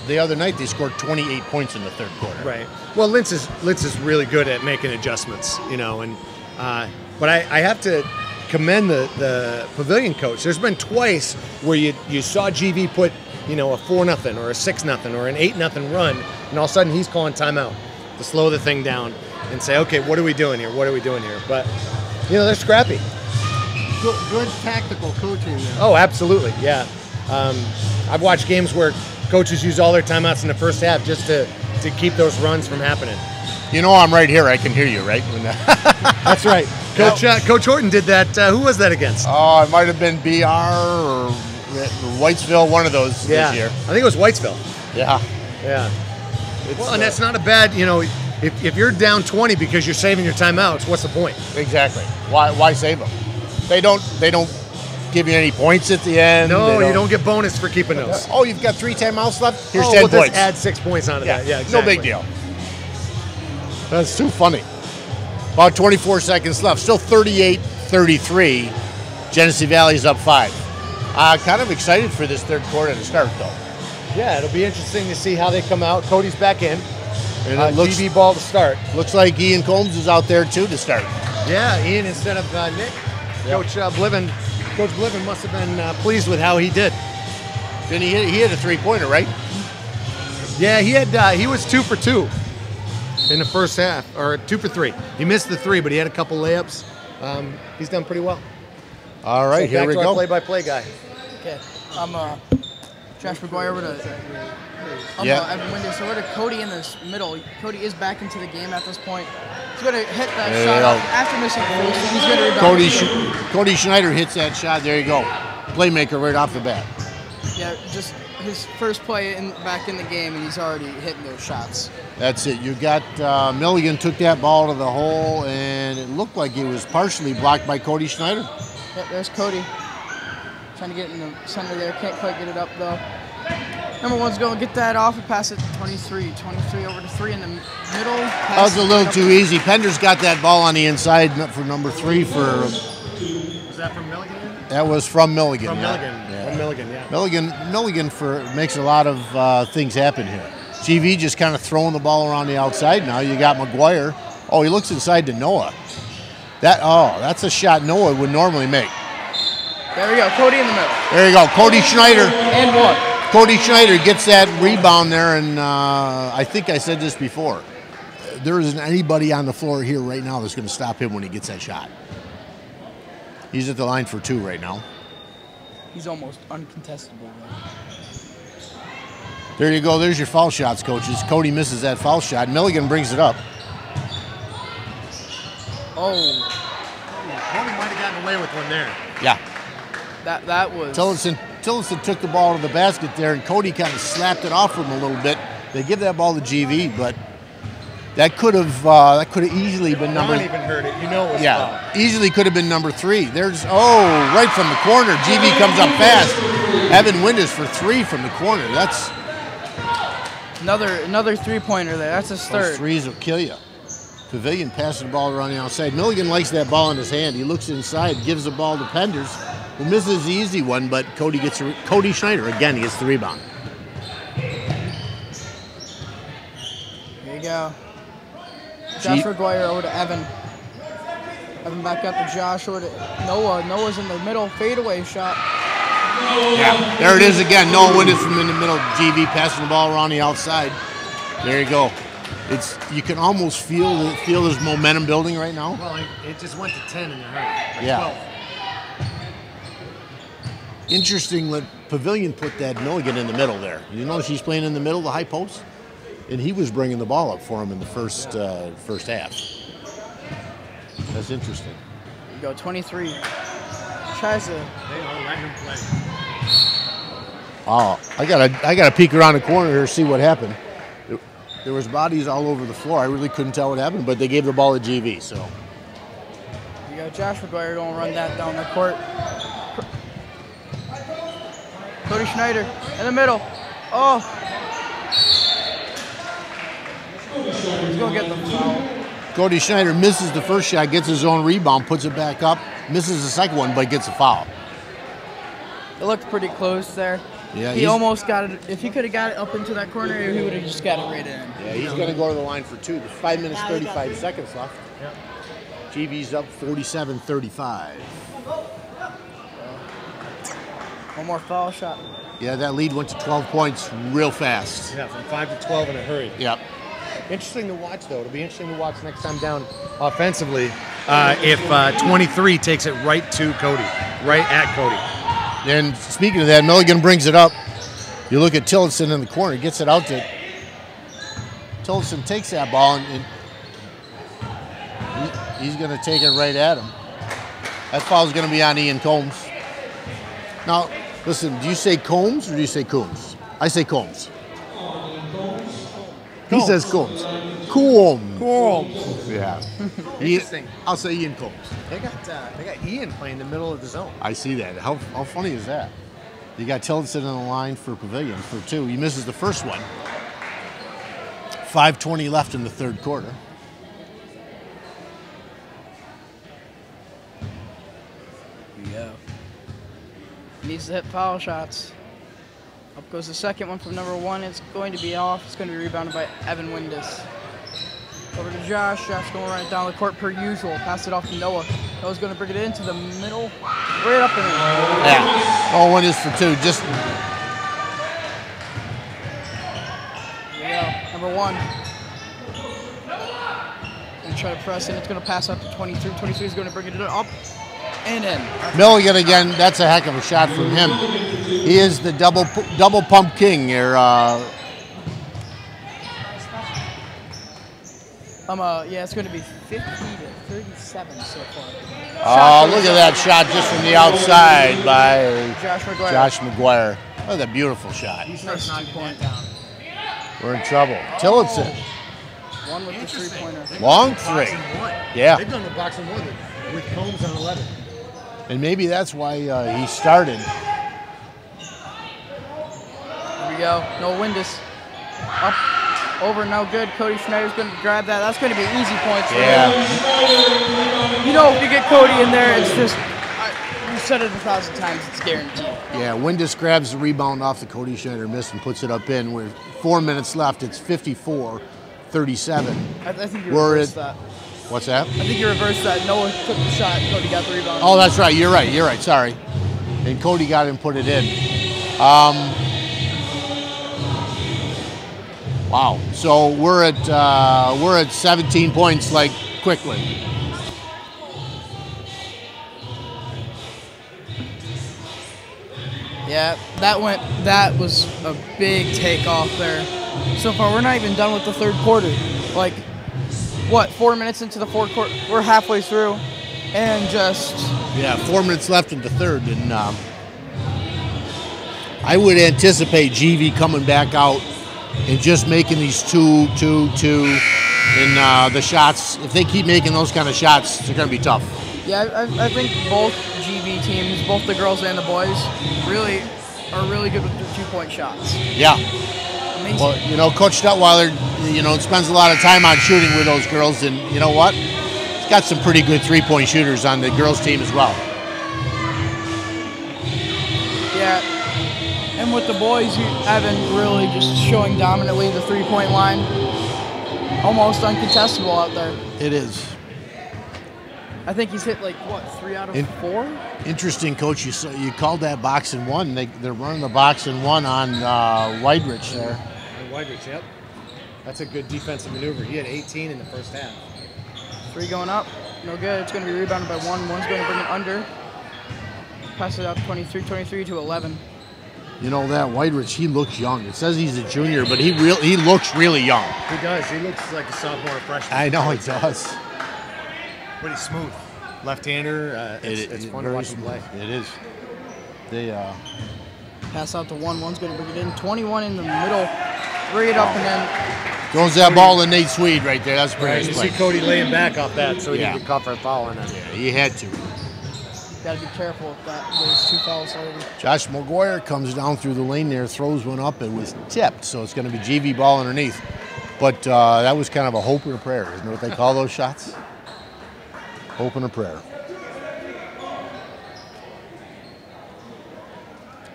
the other night they scored 28 points in the third quarter. Right. Well, Lintz is really good at making adjustments, and but I have to commend the Pavillion coach. There's been twice where you saw GB put a 4-0 or a 6-0 or an 8-0 run, and all of a sudden he's calling timeout to slow the thing down and say, okay, what are we doing here? What are we doing here? But they're scrappy. Good tactical coaching there. Oh, absolutely, yeah. I've watched games where coaches use all their timeouts in the first half just to keep those runs from happening. I'm right here. I can hear you, right? That's right. Coach Horton did that. Who was that against? Oh, it might have been BR or Whitesville, one of those this year. I think it was Whitesville. Yeah. Yeah. And that's not a bad, if you're down 20 because you're saving your timeouts, what's the point? Exactly. Why save them? They don't give you any points at the end. No, you don't get bonus for keeping those. Oh, you've got 3 timeouts left? Here's 10 we'll points. Just add 6 points onto that. Yeah, exactly. No big deal. That's too funny. About 24 seconds left. Still 38-33. Genesee Valley's up 5. Kind of excited for this third quarter to start, though. Yeah, it'll be interesting to see how they come out. Cody's back in. And it looks GB ball to start. Looks like Ian Combs is out there, too, to start. Yeah, Ian instead of Nick. Yep. Coach Bliven must have been pleased with how he did. Then he hit a 3-pointer, right? Yeah, he was 2 for 2 in the first half, or 2 for 3. He missed the 3, but he had a couple layups. He's done pretty well. All right, so here we go. go. Play-by-play guy. Okay, I'm Josh McGuire over to Evan Windows. So we're to Cody in this middle. Cody is back into the game at this point. He's going to hit that shot after missing the first. He's going to rebound. Cody Schneider hits that shot. There you go. Playmaker right off the bat. Yeah, just his first play back in the game, and he's already hitting those shots. That's it. You got Milligan took that ball to the hole, and it looked like it was partially blocked by Cody Schneider. Yep, there's Cody. Trying to get in the center there. Can't quite get it up, though. Number one's going to get that off and pass it to 23. 23 over to 3 in the middle. That was a little too easy. Pender's got that ball on the inside for number 3 for... Was that from Milligan? That was from Milligan. From yeah. Milligan. Yeah. From Milligan, yeah. Milligan makes a lot of things happen here. GV just kind of throwing the ball around the outside now. You got McGuire. Oh, he looks inside to Noah. That's a shot Noah would normally make. There we go. Cody in the middle. There you go. Cody Schneider. And one. Cody Schneider gets that rebound there, and I think I said this before. There isn't anybody on the floor here right now that's going to stop him when he gets that shot. He's at the line for 2 right now. He's almost uncontestable. There you go. There's your foul shots, coaches. Cody misses that foul shot. Milligan brings it up. Oh, Cody might have gotten away with one there. Yeah. that was. Tillotson took the ball to the basket there, and Cody kind of slapped it off from him a little bit. They give that ball to GV, but that could have easily been number. Ron even heard it. You know it was foul. Easily could have been number 3. There's right from the corner. GV comes up fast. Evan Windus for 3 from the corner. That's Another 3-pointer there. That's his those third. threes will kill you. Pavillion passing the ball around the outside. Milligan likes that ball in his hand. He looks inside, gives the ball to Penders, who misses the easy one, but Cody Schneider again. He gets the rebound. There you go. Josh McGuire over to Evan. Evan back up to Josh over to Noah. Noah's in the middle, fadeaway shot. Yeah, there it is again. Noah Windus from in the middle. GV passing the ball around the outside. There you go. You can almost feel there's momentum building right now. Well, it just went to 10 in the hurry. Yeah. 12. Interesting that Pavillion put that Milligan in the middle there. You notice he's playing in the middle of the high post? And he was bringing the ball up for him in the first half. That's interesting. There you go, 23. Tries to. They are letting him play. Oh, I gotta peek around the corner here to see what happened. There was bodies all over the floor. I really couldn't tell what happened, but they gave the ball to GV. So You got Josh McGuire going to run that down the court. Cody Schneider in the middle. Oh. He's going to get the foul. Cody Schneider misses the first shot, gets his own rebound, puts it back up, misses the second one, but gets a foul. It looked pretty close there. Yeah, he almost got it. If he could have got it up into that corner, he would have just got it right in. Yeah, he's going to go to the line for 2. There's 5 minutes, 35 seconds left. Yep. GV's up 47-35. One more foul shot. Yeah, that lead went to 12 points real fast. Yeah, from 5 to 12 in a hurry. Yep. Interesting to watch, though. It'll be interesting to watch next time down offensively if 23 takes it right to Cody, right at Cody. And speaking of that, Milligan brings it up. You look at Tillotson in the corner, gets it out to. Tillotson takes that ball, and he's going to take it right at him. That foul's going to be on Ian Combs. Now, listen, do you say Combs or do you say Coombs? I say Combs. He says Combs. Combs. Yeah. Interesting. I'll say Ian Combs. They got Ian playing the middle of the zone. I see that. How funny is that? You got Tillotson in the line for Pavillion for 2. He misses the first one. 5:20 left in the third quarter. Yeah. Needs to hit foul shots. Up goes the second one from number 1. It's going to be off. It's going to be rebounded by Evan Windus. Over to Josh. Josh going right down the court per usual. Pass it off to Noah. Noah's going to bring it into the middle. Right up in there. Yeah. Oh, one is for 2. Just. There you go. Number 1. Going to try to press in. It's going to pass out to 23. 23 is going to bring it up and in. Milligan again. That's a heck of a shot from him. He is the double pump king here. Yeah, it's going to be 50 to 37 so far. Look at that shot just from the outside by Josh McGuire. Oh, that beautiful shot. Nice 2-point. We're in trouble. Tillotson. 1 with the 3-pointer. Long 3. Yeah. They've done the boxing one with Combs on 11. And maybe that's why he started. Here we go. No Windus. Up. Over, no good. Cody Schneider's going to grab that. That's going to be easy points for him. You know, if you get Cody in there, it's just, you said it 1,000 times, it's guaranteed. Yeah, Windus grabs the rebound off the Cody Schneider miss and puts it up in. With 4 minutes left, it's 54-37. I think you reversed that. What's that? I think you reversed that. Noah took the shot, Cody got the rebound. Oh, that's right. You're right. Sorry. And Cody got it and put it in. Wow. So we're at 17 points like quickly. Yeah, that was a big takeoff there. So far, we're not even done with the third quarter. Like, what, 4 minutes into the fourth quarter? We're halfway through, and just Yeah, 4 minutes left in the third, and I would anticipate GV coming back out and just making these two, and the shots. If they keep making those kind of shots, they're going to be tough. yeah, I think both GV teams, both the girls and the boys, really are really good with their 2-point shots. Yeah. Amazing. Well, Coach Detweiler, spends a lot of time on shooting with those girls, and you know what? He's got some pretty good 3-point shooters on the girls' team as well. Yeah. And with the boys, Evan really just showing dominantly the 3-point line. Almost uncontestable out there. It is. I think he's hit 3 out of 4? Interesting, Coach. You called that box and one. They're running the box and one on Weidrich there. Weidrich, yep. That's a good defensive maneuver. He had 18 in the first half. 3 going up. No good. It's going to be rebounded by 1. 1's going to bring it under. Pass it out 23 to 11. You know that Weidrich, he looks young. It says he's a junior, but he looks really young. He does. He looks like a sophomore or freshman. I know he does. But he's smooth. Left-hander. It's fun to watch him play. It is. They Pass out to 1. 1's going to bring it in. 21 in the middle. Bring it up and then throws that ball to Nate Swede right there. That's a pretty nice. nice You play. see Cody laying back off that, so he Yeah. didn't get caught for a foul on that. Yeah, he had to. got to be careful with that. There's 2 fouls already. Josh McGuire comes down through the lane there, throws one up. It was tipped, so it's going to be GV ball underneath. But that was kind of a hope and a prayer. Isn't that what they call those shots? Hope and a prayer.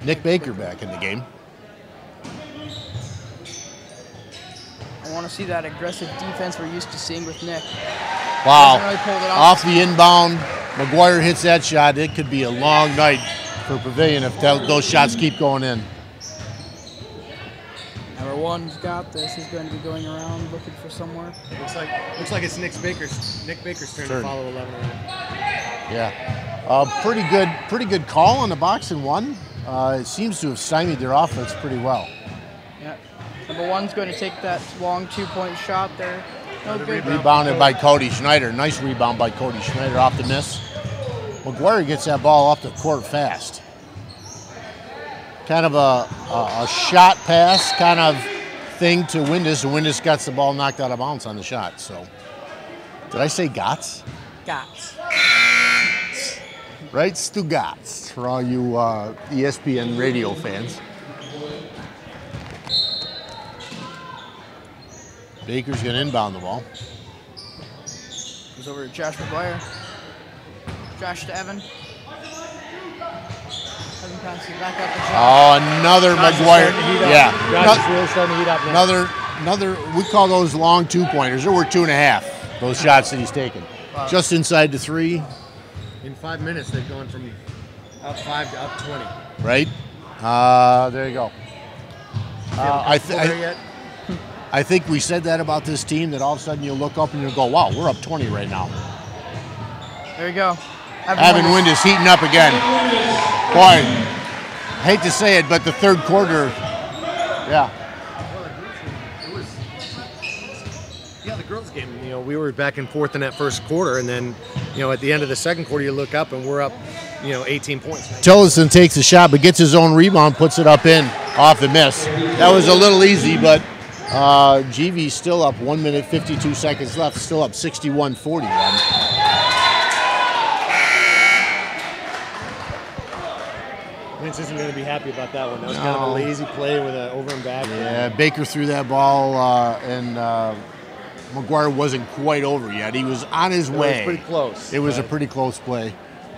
Nick Baker back in the game. I want to see that aggressive defense we're used to seeing with Nick. Wow. Doesn't really pull it off. Off the inbound, McGuire hits that shot. It could be a long night for Pavillion if those shots keep going in. Number 1's got this. He's going to be going around looking for somewhere. Looks like it's Nick Baker's turn to follow 11 around. Yeah. Pretty good call on the box and one. It seems to have stymied their offense pretty well. Yeah. Number 1's going to take that long 2-point shot there. No good. Rebounded by Cody Schneider. Nice rebound by Cody Schneider off the miss. McGuire gets that ball off the court fast. Kind of a shot pass kind of thing to Windus, and Windus got the ball knocked out of bounds on the shot. So, did I say Gotts? Gotts. Right, Stugatz for all you ESPN radio fans. Baker's going to inbound the ball. Goes over to Josh McGuire. Josh to Evan. Evan passes it back out to Josh. Oh, another McGuire. Yeah. Josh is really starting to heat up now. Another, we call those long 2-pointers. There were 2.5, those shots that he's taken. Wow. Just inside the 3. In 5 minutes, they've gone from up 5 to up 20. Right? There you go. I think we said that about this team, that all of a sudden you look up and you go, wow, we're up 20 right now. There you go. Evan Windus heating up again. Boy, I hate to say it, but the third quarter, yeah. Yeah, the girls' game, we were back and forth in that first quarter, and then, at the end of the second quarter, you look up and we're up, 18 points. Tillotson takes a shot, but gets his own rebound, puts it up in off the miss. That was a little easy, but GV's still up. 1 minute, 52 seconds left, still up 61-41. Vince isn't going to be happy about that one. That was kind of a lazy play with an over and back. Yeah, Baker threw that ball, and McGuire wasn't quite over yet. He was on his way. It was pretty close. It was a pretty close play,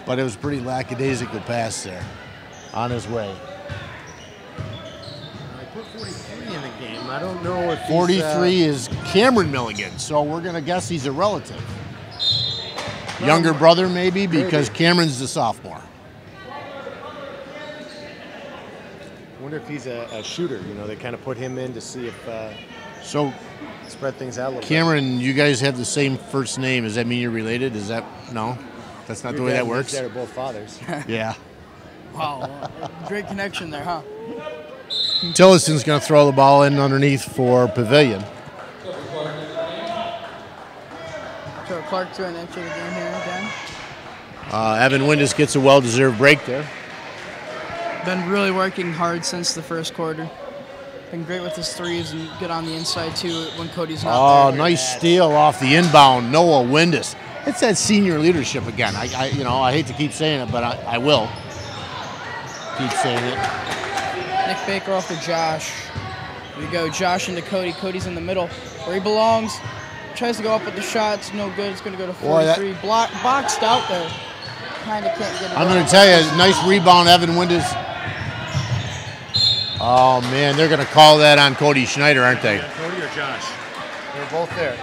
but it was a pretty lackadaisical pass there. On his way. I put 43 in the game. I don't know if 43 is Cameron Milligan, so we're going to guess he's a relative. Younger brother, maybe, because Cameron's the sophomore. I wonder if he's a shooter. They kind of put him in to see if so spread things out a little Cameron, you guys have the same first name. Does that mean you're related? Is that no? That's not the way that works. They're both fathers. Yeah. Wow, great connection there, huh? Tillison's going to throw the ball in underneath for Pavillion. So Clark to an enter the game here again. Evan Windus gets a well-deserved break there. Been really working hard since the first quarter. Been great with his threes and good on the inside too when Cody's not there. Nice steal off the inbound, Noah Windus. It's that senior leadership again. I hate to keep saying it, but I will keep saying it. Nick Baker off to Josh. Here we go, Josh into Cody. Cody's in the middle where he belongs. Tries to go up with the shot. It's no good. It's going to go to 43. Boxed out there. Kind of can't get it. I'm going to tell you, nice rebound, Evan Windus. Oh, man, they're going to call that on Cody Schneider, aren't they? Yeah, Cody or Josh? They're both there.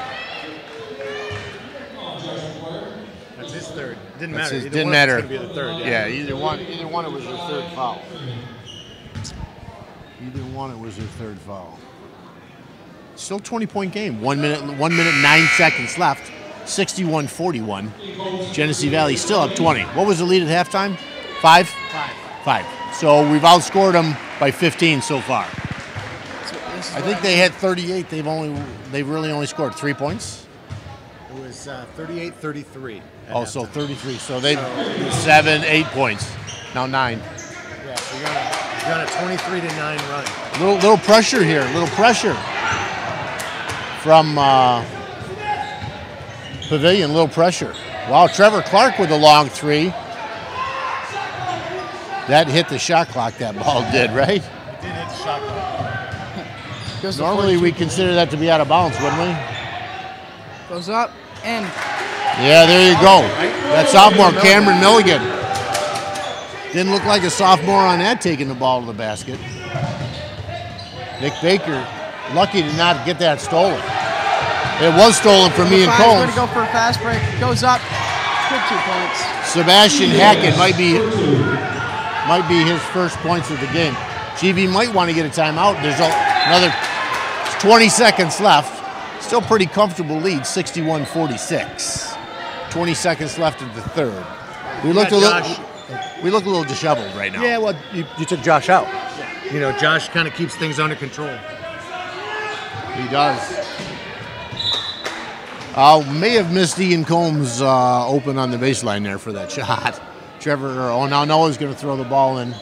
That's his third. Didn't matter. Didn't matter. It's going to be the third. Yeah, either one it was their third foul. Either one it was their third foul. Still 20-point game. 1 minute, 9 seconds left. 61-41. Genesee Valley still up 20. What was the lead at halftime? 5? 5. So we've outscored them by 15 so far. I think they had 38. They've really only scored 3 points. It was 38-33. So 33. So they 7, 8 points. Now 9. Yeah, so you're on a 23-9 run. Little pressure here. Little pressure from Pavillion. Little pressure. Wow, Trevor Clark with a long 3. That hit the shot clock, that ball did, right? It did hit the shot clock. Normally we consider that to be out of bounds, wouldn't we? Goes up and. Yeah, there you go. That sophomore, Cameron Milligan. Didn't look like a sophomore on that, taking the ball to the basket. Nick Baker, lucky to not get that stolen. It was stolen from Ian Combs. Going to go for a fast break. Goes up. Good 2 points. Sebastian Hackett might be his first points of the game. GV might want to get a timeout. There's another 20 seconds left. Still pretty comfortable lead, 61-46. 20 seconds left of the third. We look a little disheveled right now. Yeah, well, you took Josh out. You know, Josh kind of keeps things under control. He does. May have missed Ian Combs open on the baseline there for that shot. Now Noah's going to throw the ball in.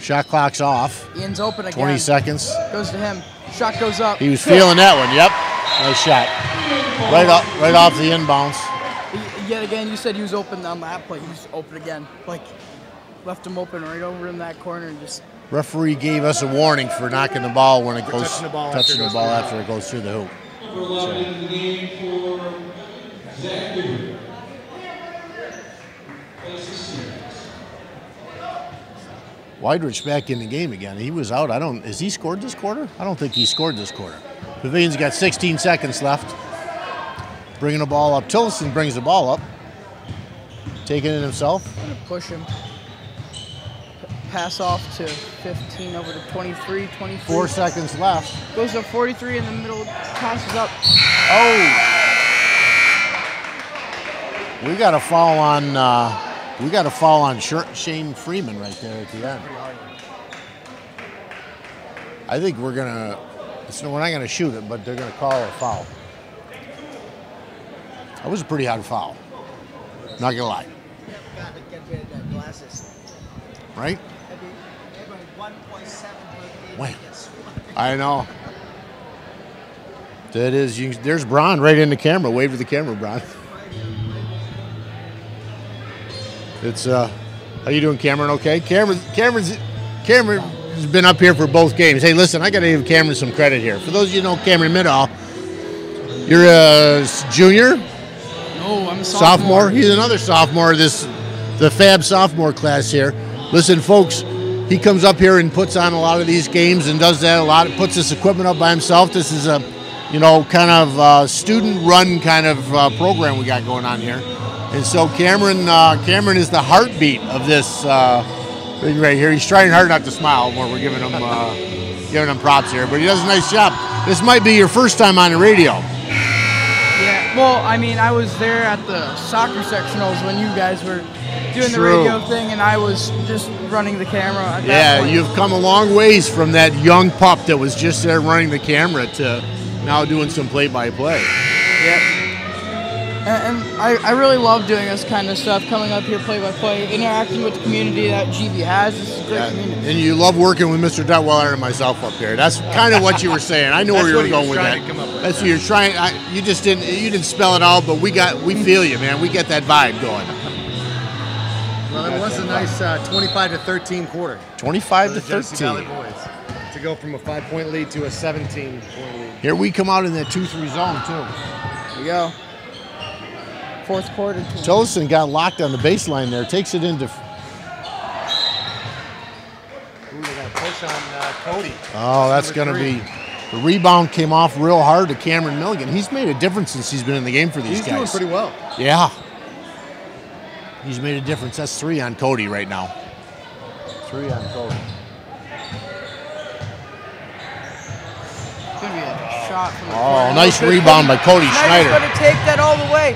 Shot clock's off. Ian's open again. 20 seconds. Goes to him. Shot goes up. He was feeling that one. Yep. Nice shot. Right off the inbounds. Yet again, you said he was open on that play. He was open again. Like, left him open right over in that corner and just. Referee gave us a warning for knocking the ball when it goes touching the ball after it goes through the hoop. Weidrich back in the game again. He was out. Has he scored this quarter? I don't think he scored this quarter. Pavillion's got 16 seconds left. Bringing the ball up. Tillison brings the ball up. Taking it himself. Gonna push him. Pass off to 15 over to 23, 24. 4 seconds left. Goes to 43 in the middle. Passes up. Oh! We got a foul on Shane Freeman right there at the end. I think we're not gonna shoot it, but they're gonna call a foul. That was a pretty hard foul. Not gonna lie. Right? Wait. I know. That is. There's Bron right in the camera. Wave to the camera, Bron. It's how you doing, Cameron? Okay, Cameron's been up here for both games. Hey, listen, I got to give Cameron some credit here. For those of you who know Cameron Middahl, you're a junior. No, I'm a sophomore. He's another sophomore. The Fab sophomore class here. Listen, folks, he comes up here and puts on a lot of these games and does that a lot. Puts this equipment up by himself. This is a, kind of student-run kind of program we got going on here. And so Cameron is the heartbeat of this thing right here. He's trying hard not to smile when we're giving him props here, but he does a nice job. This might be your first time on the radio. Yeah, well, I mean, I was there at the soccer sectionals when you guys were doing the radio thing, and I was just running the camera at that point. You've come a long ways from that young pup that was just there running the camera to now doing some play-by-play. Yep. And I really love doing this kind of stuff, coming up here play-by-play, interacting with the community that GB has. This is a great community. And you love working with Mr. Detweiler and myself up here. That's kind of what you were saying. I knew where you were going with that. That's what you're trying. You just didn't spell it out, but we feel you, man. We get that vibe going. Well, it was a nice 25-13 quarter. 25 to Genesee 13. Valley boys to go from a 5-point lead to a 17-point lead. Here we come out in that 2-3 zone too. Here we go. Fourth quarter. Tillotson got locked on the baseline there. Takes it into. Ooh, they got a push on Cody. Oh, that's going to be. The rebound came off real hard to Cameron Milligan. He's made a difference since he's been in the game for these guys. He's doing pretty well. Yeah. He's made a difference. That's 3 on Cody right now. 3 on Cody. It's going to be a shot from the Oh, corner. nice rebound by Cody Schneider's Schneider. going to take that all the way.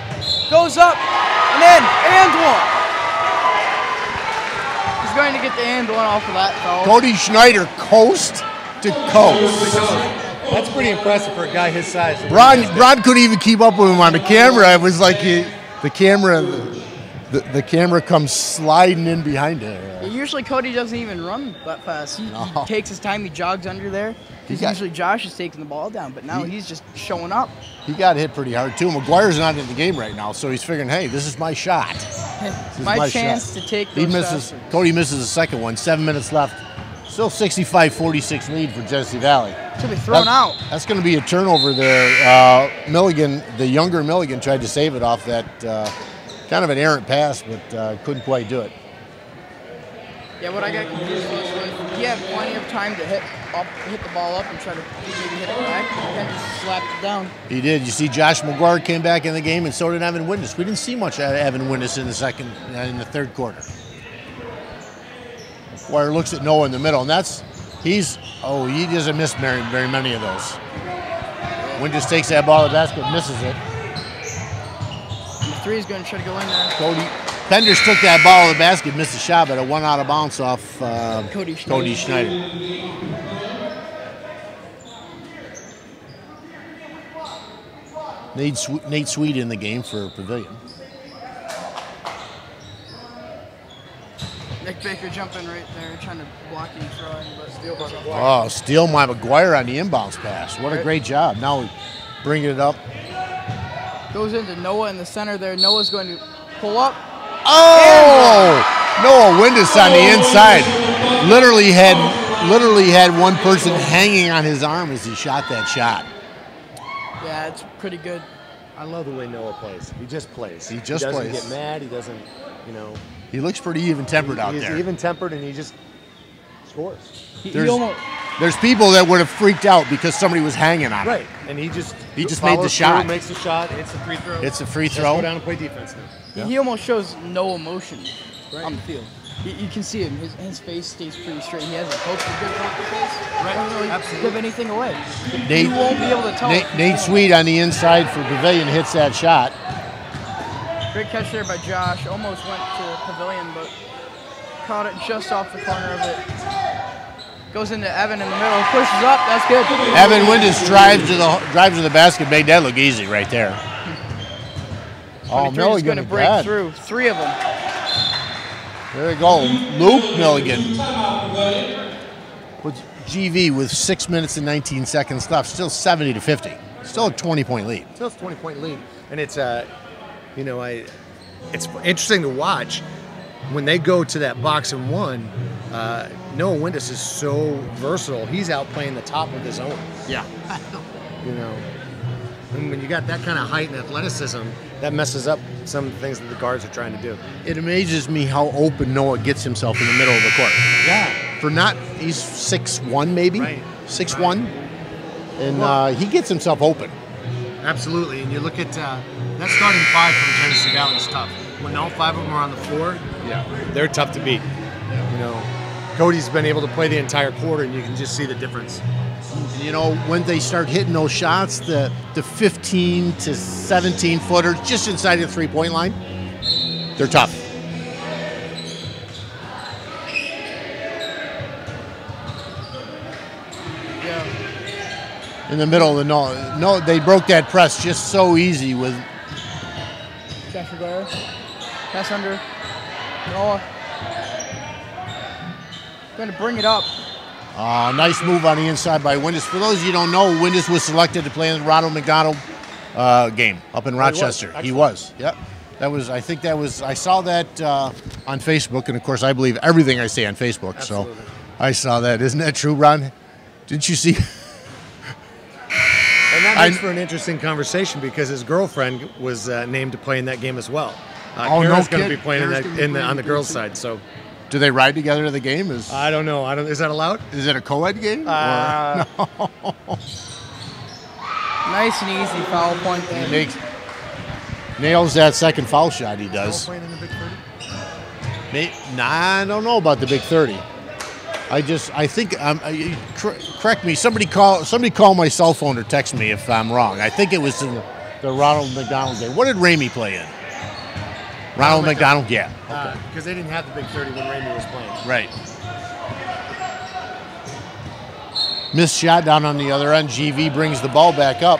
Goes up and in, and one. He's going to get the and one off of that foul. Cody Schneider coast to coast. That's pretty impressive for a guy his size. Rod couldn't even keep up with him on the camera. It was like the camera comes sliding in behind it. Usually Cody doesn't even run that fast. He takes his time. He jogs under there. Usually Josh is taking the ball down, but now he's just showing up. He got hit pretty hard too. McGuire's not in the game right now, so he's figuring, hey, this is my shot. This is my chance shot. to take He those misses. shots. Cody misses the second one. 7 minutes left. Still 65-46 lead for Genesee Valley. Should be thrown out. That's going to be a turnover there. Milligan, the younger Milligan, tried to save it off that kind of an errant pass, but couldn't quite do it. Yeah, what I got confused was when he had plenty of time to hit the ball up and try to maybe hit it back, and then just slapped it down. He did. You see, Josh McGuire came back in the game, and so did Evan Witness. We didn't see much out of Evan Witness in the third quarter. McGuire looks at Noah in the middle, and he doesn't miss very many of those. Witness takes that ball to the basket, misses it. And the 3 is going to try to go in there. Cody Penders took that ball to the basket, missed the shot, but it went out of bounds off Cody Schneider. Nate Sweet in the game for Pavillion. Nick Baker jumping right there, trying to block and throw, but steal by McGuire. Oh, steal by McGuire on the inbounds pass. What a great job. Now we bringing it up. Goes into Noah in the center there. Noah's going to pull up. Oh! Noah Windus on the inside. Literally had one person hanging on his arm as he shot that shot. Yeah, it's pretty good. I love the way Noah plays. He just plays. He just doesn't plays. get mad. He doesn't, He looks pretty even-tempered out there. He's even-tempered, and he just scores. There's people that would have freaked out because somebody was hanging on him. Right, and he just made the shot. Makes the shot. It's a free throw. It's a free Let's throw. go down and play defense now. He almost shows no emotion on the field. You can see him. His face stays pretty straight. He hasn't posted a good poker face. Right, Doesn't really absolutely. give anything away. Nate, you won't be able to tell. Nate Sweet on the inside for Pavillion hits that shot. Great catch there by Josh. Almost went to Pavillion, but caught it just off the corner of it. Goes into Evan in the middle. Pushes up. That's good. Evan Windus drives to the basket. Made that look easy right there. Oh, Milligan's going to break through. 3 of them. There you go. Luke Milligan. With GV with 6 minutes and 19 seconds left. Still 70-50. Still a 20-point lead. Still a 20-point lead, and it's it's interesting to watch when they go to that box and one. Noah Windus is so versatile. He's out playing the top of his own. Yeah. And when you got that kind of height and athleticism, that messes up some of the things that the guards are trying to do. It amazes me how open Noah gets himself in the middle of the court. Yeah. He's 6'1", maybe? Right. 6'1". And he gets himself open. Absolutely. And you look at that starting 5 from Genesee Valley is tough. When all 5 of them are on the floor, they're tough to beat. Cody's been able to play the entire quarter, and you can just see the difference. When they start hitting those shots, the 15 to 17 footers just inside the 3-point line, they're tough. in the middle of the no, they broke that press just so easy with. Josh McGuire. Pass under. Noah. Going to bring it up. Nice move on the inside by Windus. For those of you who don't know, Windus was selected to play in the Ronald McDonald game up in Rochester. He was. Yep. I saw that on Facebook, and of course I believe everything I say on Facebook. Absolutely. So I saw that. Isn't that true, Ron? Didn't you see? And that makes for an interesting conversation because his girlfriend was named to play in that game as well. Kara's going to be playing on the girls' side. So, do they ride together to the game? I don't know. Is that allowed? Is it a co-ed game? No. Nice and easy foul point there. Nails that second foul shot. He does. Playing in the Big 30? I don't know about the Big 30. I think. Correct me. Somebody call my cell phone or text me if I'm wrong. I think it was in the Ronald McDonald game. What did Ramey play in? Ronald McDonald, yeah. Because they didn't have the Big 30 when Ramey was playing. Right. Missed shot down on the other end. GV brings the ball back up.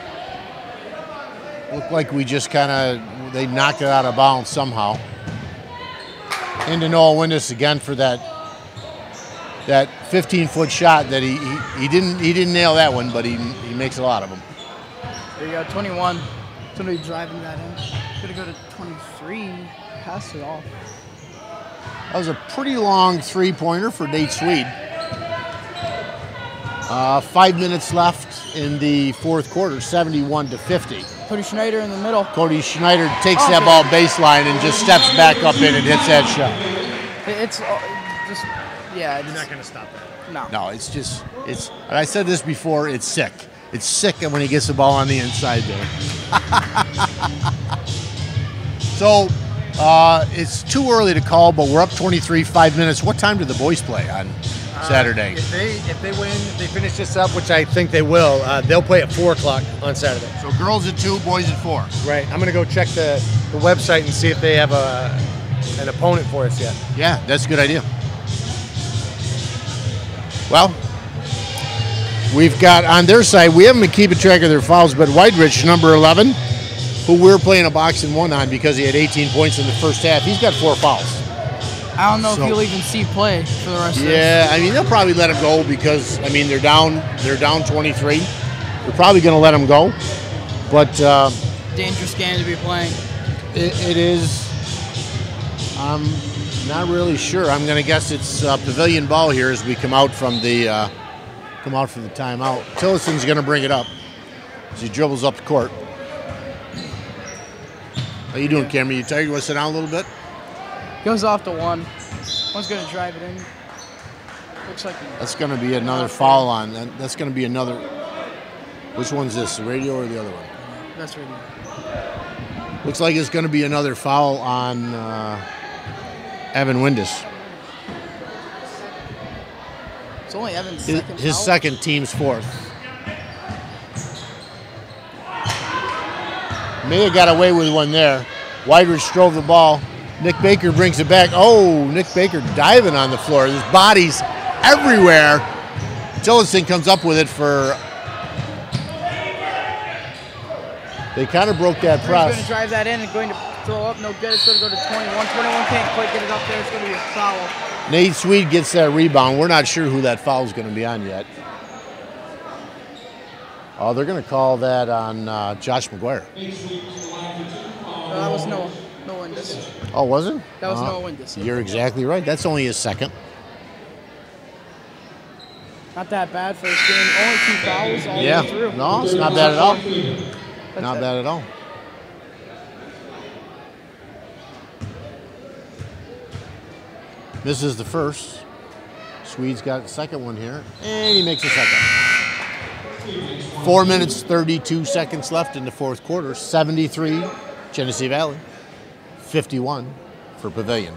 Looked like we just they knocked it out of bounds somehow. Into Noah Windus again for that 15-foot shot that he didn't nail that one, but he makes a lot of them. There you go, 21. Somebody driving that in. Gonna go to 23. Pass it off. That was a pretty long three-pointer for Nate Swede. 5 minutes left in the fourth quarter, 71-50. Cody Schneider in the middle. Cody Schneider takes that ball baseline and just steps back up in and hits that shot. It's just, yeah. You're not going to stop that. No, it's and I said this before, it's sick. It's sick when he gets the ball on the inside there. So, it's too early to call, but we're up 23, 5 minutes. What time do the boys play on Saturday? If they win, if they finish this up, which I think they will, they'll play at 4 o'clock on Saturday. So girls at 2, boys at 4. Right. I'm going to go check the website and see if they have an opponent for us yet. Yeah, that's a good idea. Well, we've got on their side, we haven't been keeping track of their fouls, but Weidrich, number 11, who we're playing a box and one on because he had 18 points in the first half, he's got 4 fouls. I don't know if he'll even see play for the rest of this. Yeah, I mean, they'll probably let him go because, I mean, they're down 23. They're probably going to let him go. But dangerous game to be playing. It is. I'm not really sure. I'm going to guess it's Pavillion ball here as we come out from the timeout. Tillison's going to bring it up as he dribbles up the court. How you doing, Cameron? You tired? You want to sit down a little bit? Goes off to one. One's going to drive it in. Looks like that's going to be another foul on. That's going to be another. Which one's this? The radio or the other one? That's radio. Looks like it's going to be another foul on Evan Windus. It's only Evan's second his foul. Second, team's fourth. May have got away with one there. Weidrich drove the ball. Nick Baker brings it back. Oh, Nick Baker diving on the floor. There's bodies everywhere. Tillison comes up with it for... They kind of broke that press. He's going to drive that in and going to throw up. No good. It's going to go to 21. 21 can't quite get it up there. It's going to be a foul. Nate Swede gets that rebound. We're not sure who that foul is going to be on yet. Oh, they're going to call that on Josh McGuire. That was Noah Windus. Oh, was it? That was Noah Windus. You're exactly right. That's only his second. Not that bad for this game. Only 2 fouls all the way through. No, it's not bad at all. Not bad at all. Misses the first. Swede's got the second one here. And he makes a second. 4 minutes, 32 seconds left in the fourth quarter. 73, Genesee Valley. 51 for Pavillion.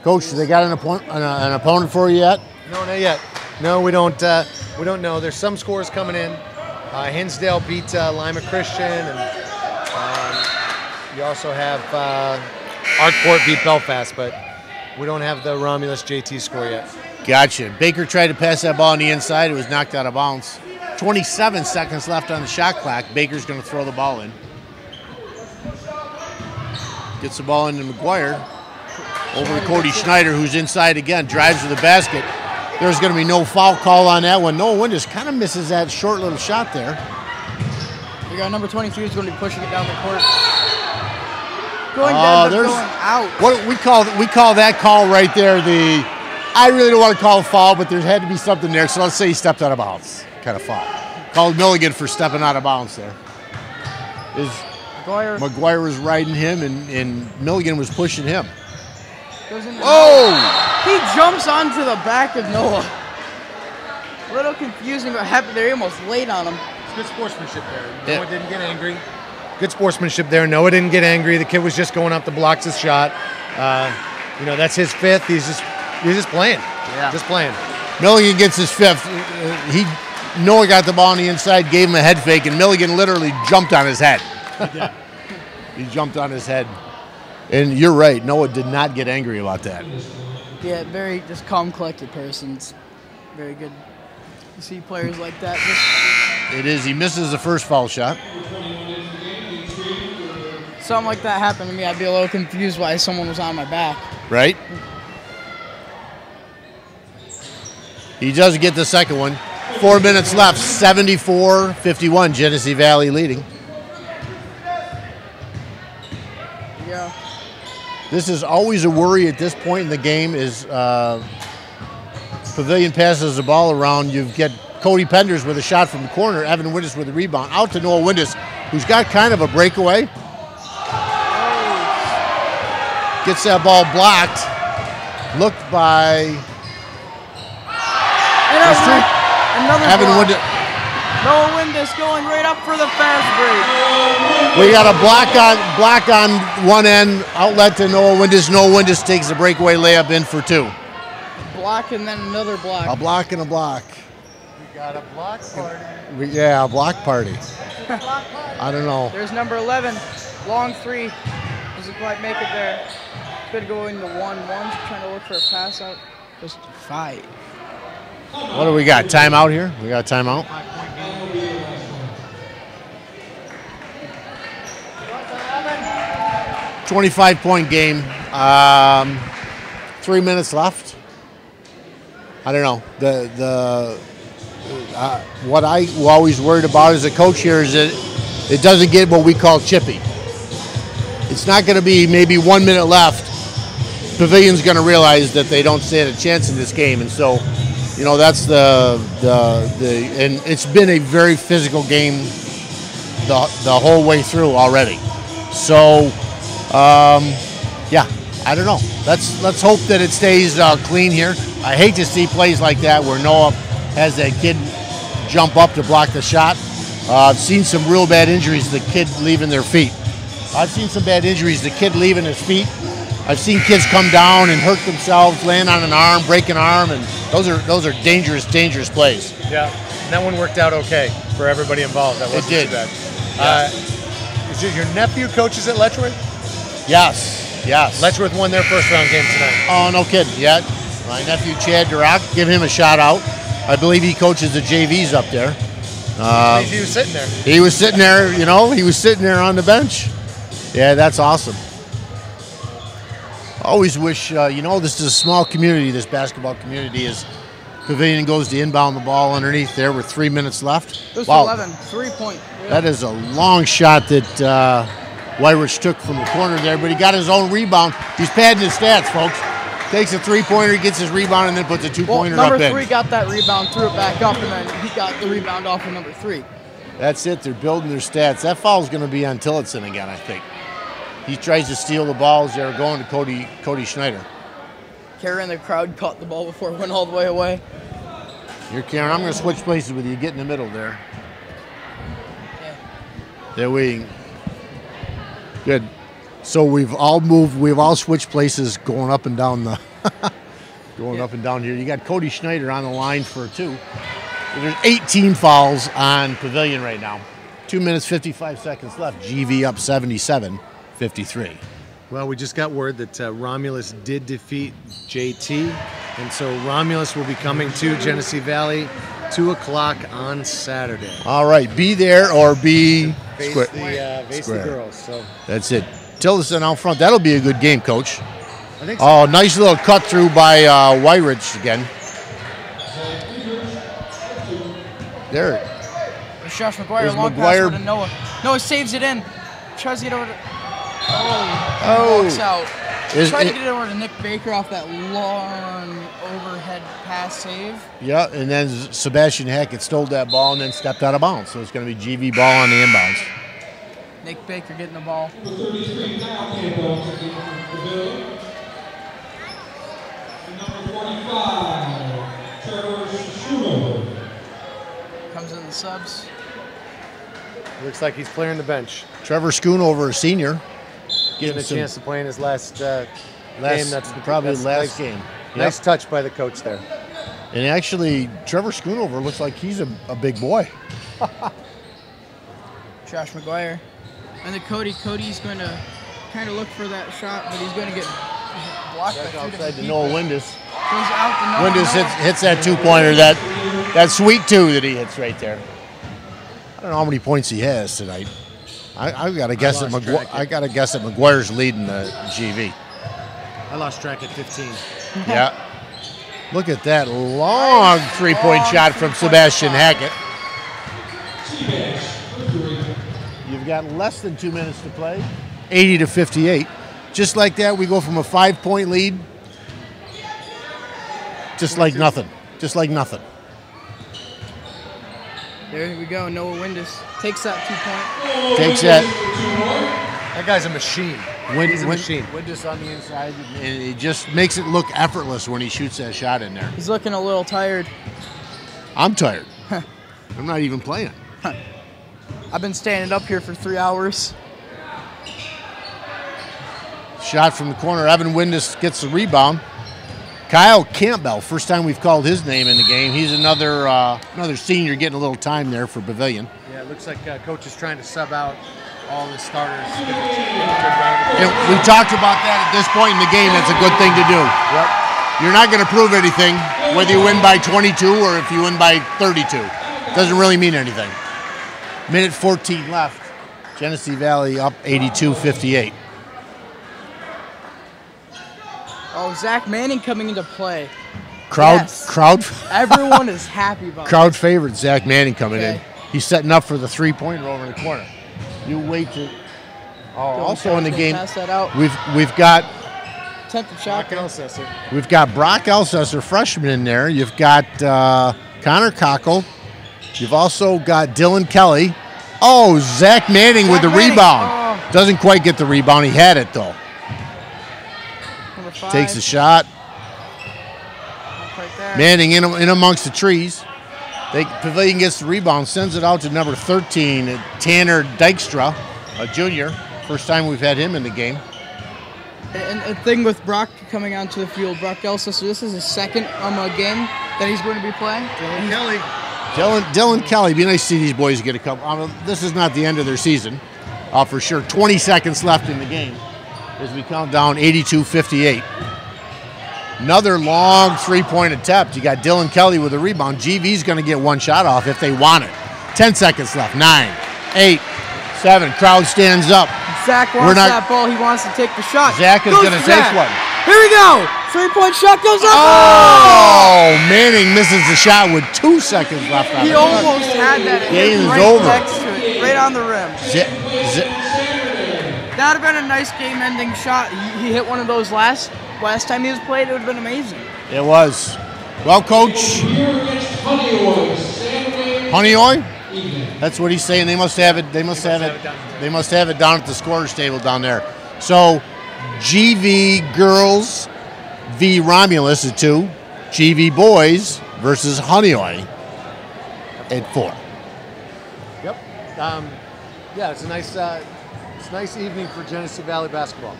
Coach, they got an opponent for you yet? No, not yet. No, we don't know. There's some scores coming in. Hinsdale beat Lima Christian, and you also have Arkport beat Belfast, but we don't have the Romulus JT score yet. Gotcha. Baker tried to pass that ball on the inside. It was knocked out of bounds. 27 seconds left on the shot clock. Baker's going to throw the ball in. Gets the ball into McGuire. Over to Cody Schneider, who's inside again. Drives to the basket. There's going to be no foul call on that one. Noah Windus kind of misses that short little shot there. We got number 23 who's going to be pushing it down the court. Going down, going out. What we call that call right there. I really don't want to call a foul, but there had to be something there. So let's say he stepped out of bounds. Kind of foul. Called Milligan for stepping out of bounds there. McGuire was riding him, and Milligan was pushing him. Whoa! He jumps onto the back of Noah. A little confusing what happened there. He almost laid on him. It's good sportsmanship there. Noah didn't get angry. Good sportsmanship there. Noah didn't get angry. The kid was just going up to block his shot. That's his fifth. He's just playing. Yeah. Just playing. Milligan gets his fifth. Noah got the ball on the inside, gave him a head fake, and Milligan literally jumped on his head. Yeah. He jumped on his head. And you're right, Noah did not get angry about that. Yeah, very just calm, collected person. It's very good to see players like that. It is. He misses the first foul shot. Something like that happened to me, I'd be a little confused why someone was on my back. Right? He does get the second one. 4 minutes left, 74-51, Genesee Valley leading. Yeah. This is always a worry at this point in the game is Pavillion passes the ball around. You get Cody Penders with a shot from the corner, Evan Windus with a rebound. Out to Noah Windus, who's got kind of a breakaway. Gets that ball blocked. Looked by... Another Evan Windus. Noah Windus going right up for the fast break. We got a block on one end, outlet to Noah Windus. Noah Windus takes the breakaway layup in for two. Block and then another block. A block and a block. We got a block party. A block party. I don't know. There's number 11, long three. Doesn't quite make it there. Could go into 1-1, trying to look for a pass out. Just fight. What do we got? Timeout here? We got a timeout? 25-point game. 3 minutes left. I don't know. What I always worried about as a coach here is that it doesn't get what we call chippy. It's not going to be maybe 1 minute left. Pavillion's going to realize that they don't stand a chance in this game, and so, that's and it's been a very physical game the whole way through already. So, I don't know. Let's hope that it stays clean here. I hate to see plays like that where Noah has that kid jump up to block the shot. I've seen some real bad injuries, the kid leaving their feet. I've seen some bad injuries, the kid leaving his feet. I've seen kids come down and hurt themselves, land on an arm, break an arm, and those are dangerous, dangerous plays. Yeah, and that one worked out okay for everybody involved. That wasn't too bad. Is it your nephew coaches at Letchworth? Yes. Letchworth won their first round game tonight. Oh, no kidding. Yeah. My nephew Chad Durock, give him a shout out. I believe he coaches the JVs up there. He was sitting there. He was sitting there, he was sitting there on the bench. Yeah, that's awesome. I always wish, this is a small community, this basketball community is. Pavillion goes to inbound the ball underneath there with 3 minutes left. This was 11, 3-point. Yeah. That is a long shot that Weirich took from the corner there, but he got his own rebound. He's padding his stats, folks. Takes a three-pointer, gets his rebound, and then puts a two-pointer up in. Number 3 got that rebound, threw it back up, and then he got the rebound off of number 3. That's it. They're building their stats. That foul's going to be on Tillotson again, I think. He tries to steal the balls. They're going to Cody Schneider. Karen, the crowd caught the ball before it went all the way away. Here, Karen, I'm going to switch places with you. Get in the middle there. Okay. They're waiting. Good. So we've all switched places going up and down the up and down here. You got Cody Schneider on the line for 2. There's 18 fouls on Pavillion right now. 2 minutes, 55 seconds left. GV up 77-53. Well, we just got word that Romulus did defeat JT, and so Romulus will be coming to Genesee Valley 2 o'clock on Saturday. All right, be there or be Face the girls. So that's it. Tillerson out front. That'll be a good game, Coach. I think so. Oh, nice little cut through by Wyrich again. There. There's Josh McGuire, There's long pass over to Noah. Noah saves it in. Tries to get over to... walks out. Trying to get it over to Nick Baker off that long overhead pass save. Yeah, and then Sebastian Hackett stole that ball and then stepped out of bounds. So it's going to be GV ball on the inbounds. Nick Baker getting the ball. Comes in the subs. Looks like he's clearing the bench. Trevor Schoonover, a senior. Getting a chance to play in his last game. That's probably that's last nice, game. Nice touch by the coach there. And actually, Trevor Schoonover looks like he's a big boy. Josh McGuire. And then Cody's going to kind of look for that shot, but he's going to get blocked by outside to Noah Windus. Goes out to Noah. Windus hits that two-pointer, that sweet two that he hits right there. I don't know how many points he has tonight. I got to guess that McGuire's leading the GV. I lost track at 15. Yeah. Look at that long three-point shot from Sebastian Hackett. You've got less than 2 minutes to play. 80-58. Just like that, we go from a 5-point lead. Just like nothing. Just like nothing. There we go. Noah Windus takes that 2-point. Takes that. That guy's a machine. He's a machine. Windus on the inside, and it just makes it look effortless when he shoots that shot in there. He's looking a little tired. I'm tired. I'm not even playing. I've been standing up here for 3 hours. Shot from the corner. Evan Windus gets the rebound. Kyle Campbell, first time we've called his name in the game. He's another senior getting a little time there for Pavillion. Yeah, it looks like Coach is trying to sub out all the starters. And we talked about that at this point in the game. That's a good thing to do. Yep. You're not going to prove anything whether you win by 22 or if you win by 32. Doesn't really mean anything. Minute 14 left. Genesee Valley up 82-58. Oh, Zach Manning coming into play. Crowd. Everyone is happy about crowd favorite Zach Manning coming in. He's setting up for the three-pointer over in the corner. You wait to. Also in the game, pass that out. we've got. Attempted shot. We've got Brock Elsesser, freshman, in there. You've got Connor Cockle. You've also got Dylan Kelly. Oh, Zach Manning with the rebound. Oh. Doesn't quite get the rebound. He had it though. Number 5. Takes a shot. Right there. Manning in amongst the trees. Pavillion gets the rebound, sends it out to number 13, Tanner Dykstra, a junior. First time we've had him in the game. And a thing with Brock coming onto the field, Brock Elsesser, this is his second game that he's going to be playing. Dylan Kelly. Be nice to see these boys get a couple. This is not the end of their season, for sure. 20 seconds left in the game as we count down 82-58. Another long three-point attempt. You got Dylan Kelly with a rebound. GV's going to get one shot off if they want it. 10 seconds left. 9, 8, 7. Crowd stands up. Zach wants that ball. He wants to take the shot. Zach is going to take one. Here we go. Three-point shot goes up. Oh! Manning misses the shot with 2 seconds left on it. He almost had that. Game is right over. Next to it, right on the rim. That would have been a nice game-ending shot. He hit one of those last time he was played. It would have been amazing. It was. Well, Coach. Honeyoy? That's what he's saying. They must have it. They must have it down at the scorer's table down there. So, GV girls v Romulus at 2. GV boys versus Honeyoy at 4. Yep. Yeah, it's a nice evening for Genesee Valley basketball.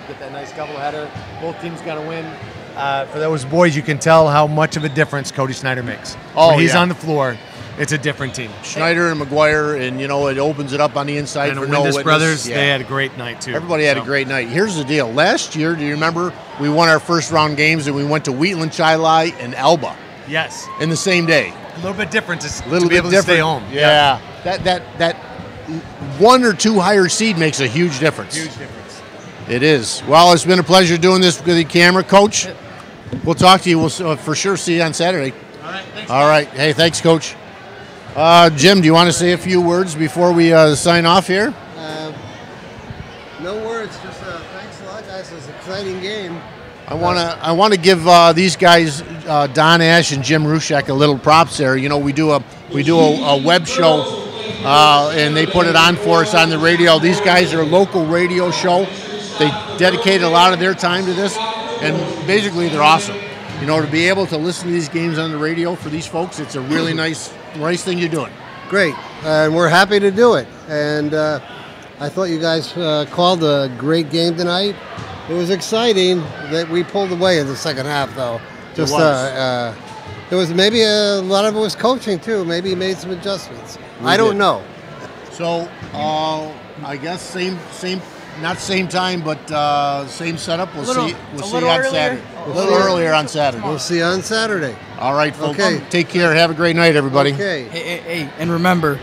Get that nice doubleheader. Both teams got to win. For those boys, you can tell how much of a difference Cody Snyder makes. When he's on the floor, it's a different team. Schneider and McGuire, and it opens it up on the inside and for the Noah Windus brothers. Yeah. They had a great night too. Everybody had a great night. Here's the deal. Last year, do you remember we won our first round games and we went to Wheatland, Chilai, and Elba? Yes. In the same day. a little bit different to little be bit able different. to stay home. Yeah. That 1 or 2 higher seed makes a huge difference. Huge difference. It is. Well, it's been a pleasure doing this with the camera, Coach. We'll talk to you. We'll for sure see you on Saturday. All right. Thanks. All right. Hey, thanks, Coach. Jim, do you want to say a few words before we sign off here? No words. Just thanks a lot, guys. It was an exciting game. I want to give these guys, Don Ash and Jim Rushek, a little props there. You know, we do a web show, and they put it on for us on the radio. These guys are a local radio show. They dedicated a lot of their time to this, and basically they're awesome. You know, to be able to listen to these games on the radio for these folks, it's a really nice thing you're doing. Great, and we're happy to do it. And I thought you guys called a great game tonight. It was exciting that we pulled away in the second half, though. Just there was maybe a lot of it was coaching too. Maybe he made some adjustments. I don't know. So I guess same, not same time, but same setup. We'll see you on Saturday. A little earlier on Saturday. We'll see you on Saturday. All right, folks. Okay. Take care. Have a great night, everybody. Okay. Hey, and remember,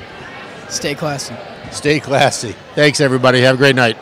stay classy. Stay classy. Thanks, everybody. Have a great night.